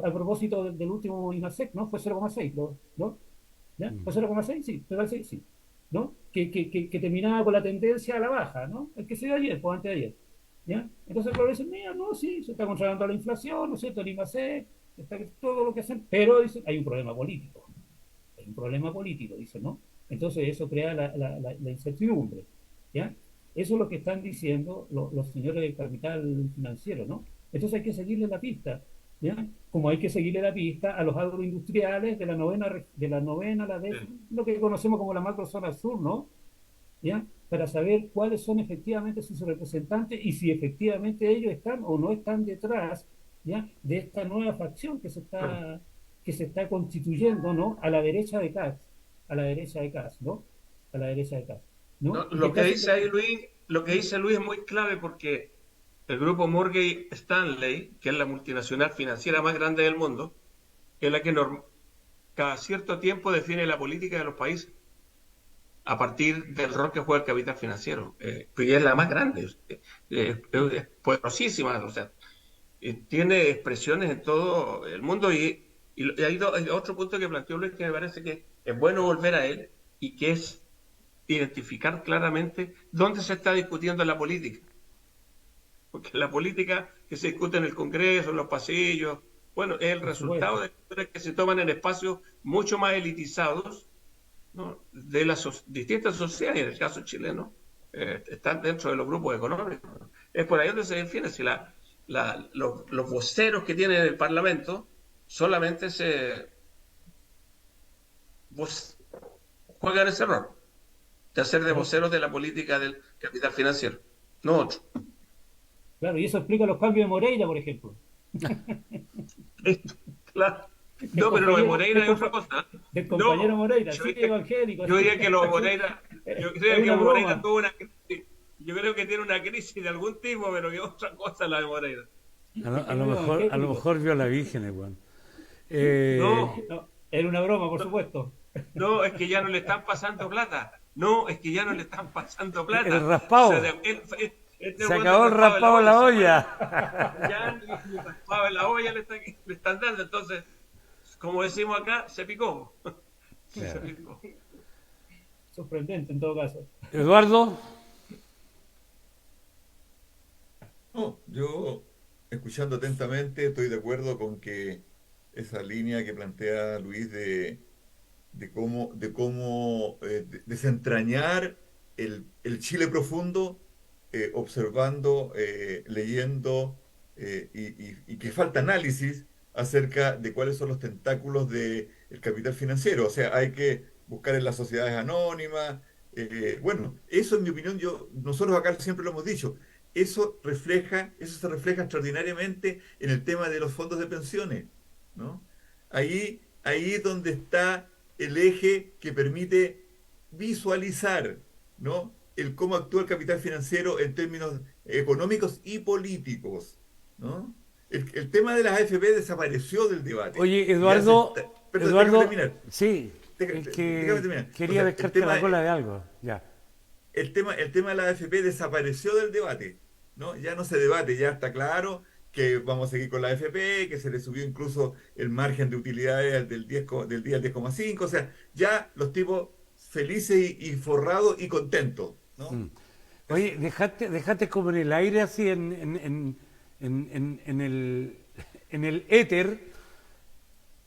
a propósito del último IMASEC, ¿no? Fue 0,6, ¿no? ¿Ya? Mm. ¿Fue 0,6? Sí, me parece que sí, ¿no? Que terminaba con la tendencia a la baja, ¿no? El que se dio ayer, pues antes de ayer, ¿ya? Entonces, pero dicen, mira, no, sí, se está controlando la inflación, ¿no es cierto? El IMASEC, está todo lo que hacen, pero dicen, hay un problema político, dicen, ¿no? Entonces eso crea la incertidumbre, ¿ya? Eso es lo que están diciendo los señores del capital financiero, ¿no? Entonces hay que seguirle la pista, ¿ya? Como hay que seguirle la pista a los agroindustriales de la novena, la décima, lo que conocemos como la macrozona sur, ¿no? ¿Ya? Para saber cuáles son efectivamente sus representantes y si efectivamente ellos están o no están detrás, ¿ya?, de esta nueva facción que se está constituyendo, ¿no?, a la derecha de Katz, a la derecha de Katz, ¿no? A la derecha de Katz, No, ¿no? Y que lo está que haciendo. dice ahí Luis, lo que dice Luis es muy clave porque el grupo Morgan Stanley, que es la multinacional financiera más grande del mundo, es la que cada cierto tiempo define la política de los países. a partir del rol que juega el capital financiero. Y es la más grande, es poderosísima, o sea, tiene expresiones en todo el mundo y hay otro punto que planteó Luis que me parece que es bueno volver a él y que es identificar claramente dónde se está discutiendo la política. Porque la política que se discute en el Congreso, en los pasillos, bueno, es el Por resultado supuesto. de discusiones que se toman en espacios mucho más elitizados, ¿no? De las distintas sociedades, en el caso chileno, están dentro de los grupos económicos. Es por ahí donde se define si los voceros que tiene el Parlamento solamente juegan ese rol de hacer de Claro, voceros de la política del capital financiero, no otro. claro, y eso explica los cambios de Moreira, por ejemplo. Claro. Del No, pero lo de compañero, Moreira es otra cosa. del compañero No, Moreira, sí, evangélico, yo sí. diría que lo de Moreira, yo Es creo que una Moreira broma. tuvo una crisis. Yo creo que tiene una crisis de algún tipo, pero que otra cosa la de Moreira. Es muy A lo evangélico. mejor vio a la Virgen, weón. No, No, era una broma, por no, supuesto. no, es que ya no le están pasando plata. No, es que ya no le están pasando El plata. O sea, raspado. este Se weón del acabó el raspado de la raspado en la olla, ¿se acuerdan? olla. Ya ni raspado en la olla le están dando. Entonces, como decimos acá, se picó. Se Claro. picó. Sorprendente en todo caso. Eduardo, No, yo, escuchando atentamente, estoy de acuerdo con que esa línea que plantea Luis de cómo desentrañar el Chile profundo, observando, leyendo, y que falta análisis acerca de cuáles son los tentáculos del capital financiero. O sea, hay que buscar en las sociedades anónimas. Bueno, eso en mi opinión, nosotros acá siempre lo hemos dicho, eso se refleja extraordinariamente en el tema de los fondos de pensiones, ¿no? Ahí es donde está el eje que permite visualizar, ¿no? El cómo actúa el capital financiero en términos económicos y políticos, ¿no? El tema de las AFP desapareció del debate. oye, Ya se Eduardo, está, perdón, déjame Eduardo, terminar. sí, es Déjame que terminar. O quería sea, pescarte la cola de algo. Ya. el tema de la AFP desapareció del debate, ¿no? Ya no se debate, ya está claro que vamos a seguir con la AFP, que se le subió incluso el margen de utilidades del día al 10,5, o sea, ya los tipos felices y forrados y contentos, ¿no? Mm. Eso. Oye, dejaste como en el aire así en el éter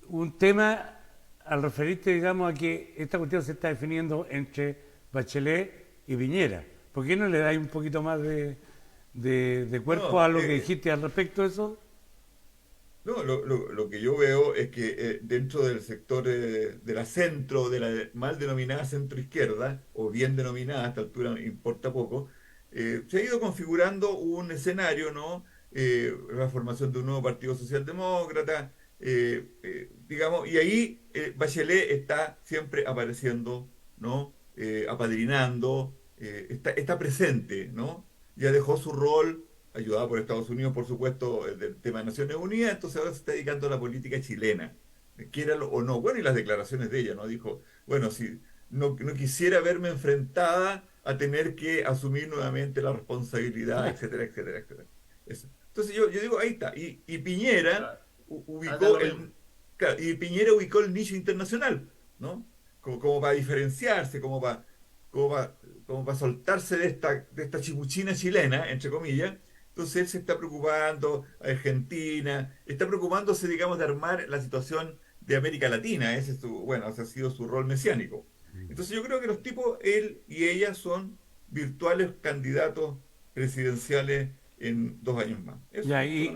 un tema al referirte, digamos, a que esta cuestión se está definiendo entre Bachelet y Piñera. ¿Por qué no le dais un poquito más de cuerpo No, a lo que dijiste al respecto de eso? no, lo que yo veo es que dentro del sector de la centro, de la mal denominada centroizquierda, o bien denominada, a esta altura importa poco, se ha ido configurando un escenario, ¿no? La formación de un nuevo partido socialdemócrata, digamos, y ahí Bachelet está siempre apareciendo, ¿no? Apadrinando, está presente, ¿no? Ya dejó su rol ayudada por Estados Unidos, por supuesto, del tema de Naciones Unidas, entonces ahora se está dedicando a la política chilena, quiéralo o no. Bueno, y las declaraciones de ella, ¿no? Dijo, bueno, si no quisiera verme enfrentada a tener que asumir nuevamente la responsabilidad, etcétera, etcétera, etcétera. Eso. Entonces yo digo, ahí está. Y Piñera Claro. Anda ubicó lo mismo. claro, y Piñera ubicó el nicho internacional, ¿no? Como para diferenciarse, como para, como para soltarse de esta chipuchina chilena, entre comillas. Entonces él se está preocupando, Argentina, está preocupándose, digamos, de armar la situación de América Latina. Ese es bueno, ese ha sido su rol mesiánico. Entonces yo creo que los tipos, él y ella, son virtuales candidatos presidenciales en 2 años más. Ya, Eso,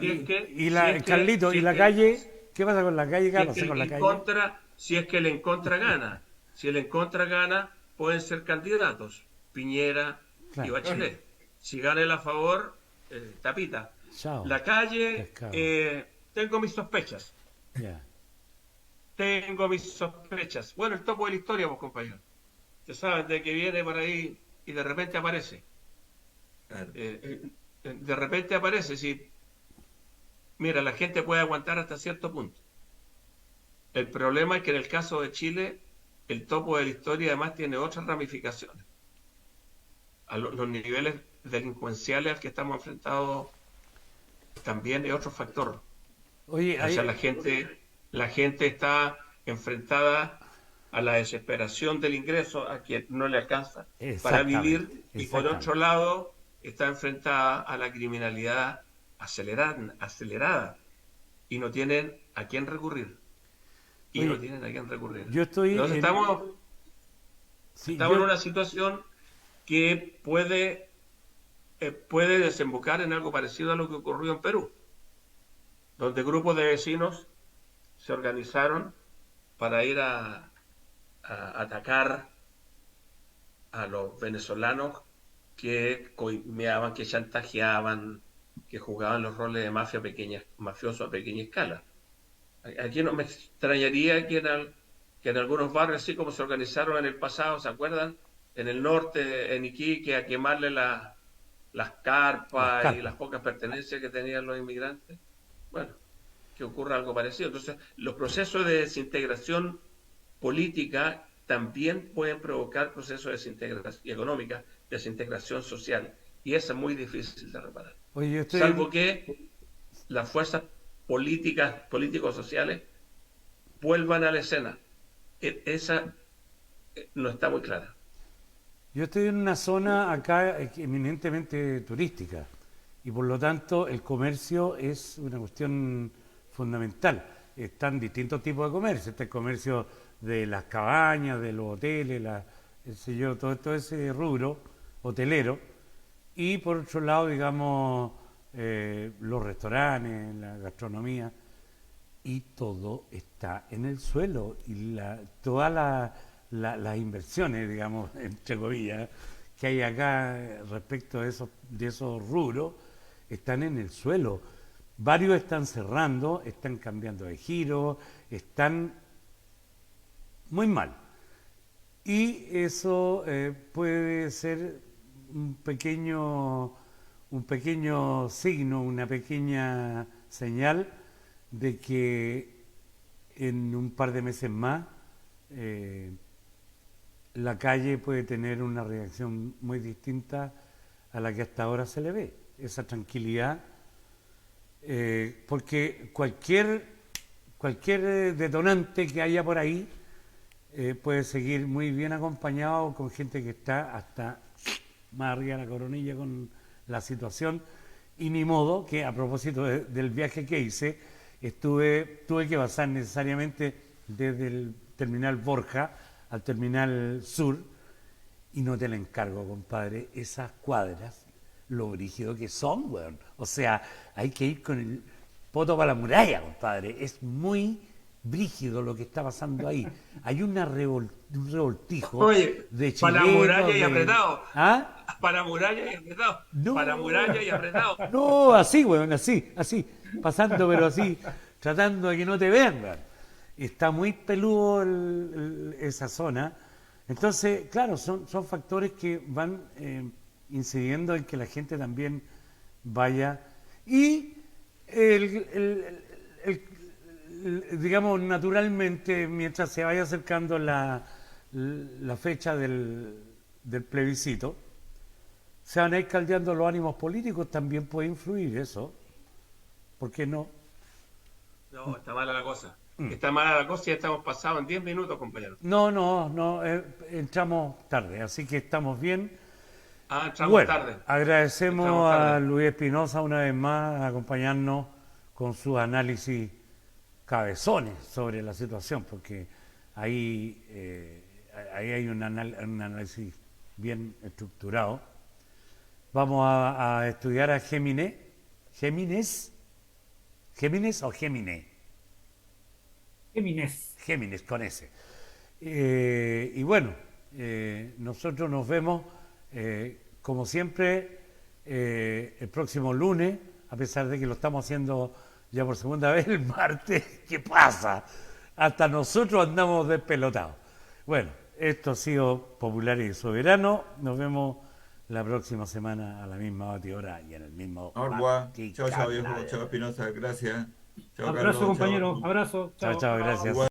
solamente. Carlito, Si ¿y es la que, calle? ¿Qué pasa con la calle? ¿Qué si va a es que pasar con el la en calle? contra, si es que el en contra gana, si el en contra gana, pueden ser candidatos, Piñera y Claro, Claro. Bachelet. Si gana el a favor, tapita. chao, La calle, pescado. tengo mis sospechas. Ya. Tengo mis sospechas. Bueno, el topo de la historia, pues, compañero. Que saben de que viene por ahí y de repente aparece. Claro. De repente aparece. Si, mira, la gente puede aguantar hasta cierto punto. El problema es que en el caso de Chile el topo de la historia además tiene otras ramificaciones. Los niveles delincuenciales al que estamos enfrentados también es otro factor. Oye, O sea, la gente está enfrentada a la desesperación del ingreso, a quien no le alcanza para exactamente, vivir, y por exactamente. otro lado está enfrentada a la criminalidad acelerada, y no tienen a quién recurrir. Y no Oye, tienen a quién recurrir. yo estoy Entonces en... Sí, estamos en una situación que puede desembocar en algo parecido a lo que ocurrió en Perú, donde grupos de vecinos se organizaron para ir a atacar a los venezolanos que coimeaban, que chantajeaban, que jugaban los roles de mafioso a pequeña escala. Aquí no me extrañaría que en algunos barrios, así como se organizaron en el pasado, ¿se acuerdan? En el norte, en Iquique, a quemarle las las carpas y las carpas. pocas pertenencias que tenían los inmigrantes. Bueno, que ocurra algo parecido. Entonces, los procesos de desintegración política también pueden provocar procesos de desintegración económica, desintegración social, y eso es muy difícil de reparar. Oye, yo estoy Salvo en... que las fuerzas políticas, políticos-sociales, vuelvan a la escena. Esa no está muy clara. Yo estoy en una zona acá eminentemente turística y por lo tanto el comercio es una cuestión fundamental. Están distintos tipos de comercio. Está el comercio de las cabañas, de los hoteles, qué sé yo, todo ese rubro hotelero. Y por otro lado, digamos, los restaurantes, la gastronomía. Y todo está en el suelo y todas las inversiones, digamos, entre comillas, que hay acá respecto de esos rubros, están en el suelo. Varios están cerrando, están cambiando de giro, están muy mal. Y eso puede ser un pequeño signo, una pequeña señal de que en un par de meses más eh, la calle puede tener una reacción muy distinta a la que hasta ahora se le ve. Esa tranquilidad, porque cualquier detonante que haya por ahí puede seguir muy bien acompañado con gente que está hasta más arriba de la coronilla con la situación. Y ni modo que a propósito del viaje que hice, tuve que pasar necesariamente desde el terminal Borja al terminal sur y no te la encargo, compadre, esas cuadras, lo brígido que son, weón. O sea, hay que ir con el poto para la muralla, compadre. Es muy brígido lo que está pasando ahí. Hay un revoltijo Oye, de para muralla chilenos, y de... apretado. ¿Ah? Para muralla y apretado. Para No, muralla y apretado. no, así, weón, así, pasando, pero así, tratando de que no te vean, weón. Está muy peludo esa zona. Entonces, claro, son factores que van incidiendo en que la gente también vaya. Y, el- el- digamos, naturalmente, mientras se vaya acercando la fecha del plebiscito, se van a ir caldeando los ánimos políticos, también puede influir eso. ¿Por qué no? No, está mala la cosa. Está mala la cosa y ya estamos pasados en 10 minutos, compañero. No, entramos tarde, así que estamos bien. Ah, entramos Bueno, tarde. Entramos agradecemos a tarde. Luis Espinosa una vez más acompañarnos con sus análisis cabezones sobre la situación, porque ahí hay un análisis bien estructurado. Vamos a estudiar a Géminis, Géminis o Gémine, Géminis. Géminis con S. Y bueno, nosotros nos vemos, como siempre, el próximo lunes, a pesar de que lo estamos haciendo ya por segunda vez el martes. ¿Qué pasa? Hasta nosotros andamos despelotados. Bueno, esto ha sido Popular y Soberano. Nos vemos la próxima semana a la misma batidora y en el mismo Agua. Chao, chao, viejo. Vaticanal. Chao, Espinosa. Gracias. Chao, Abrazo, Carlos. Chao. compañero. Abrazo. Chao, Chao. chao, gracias. Igual.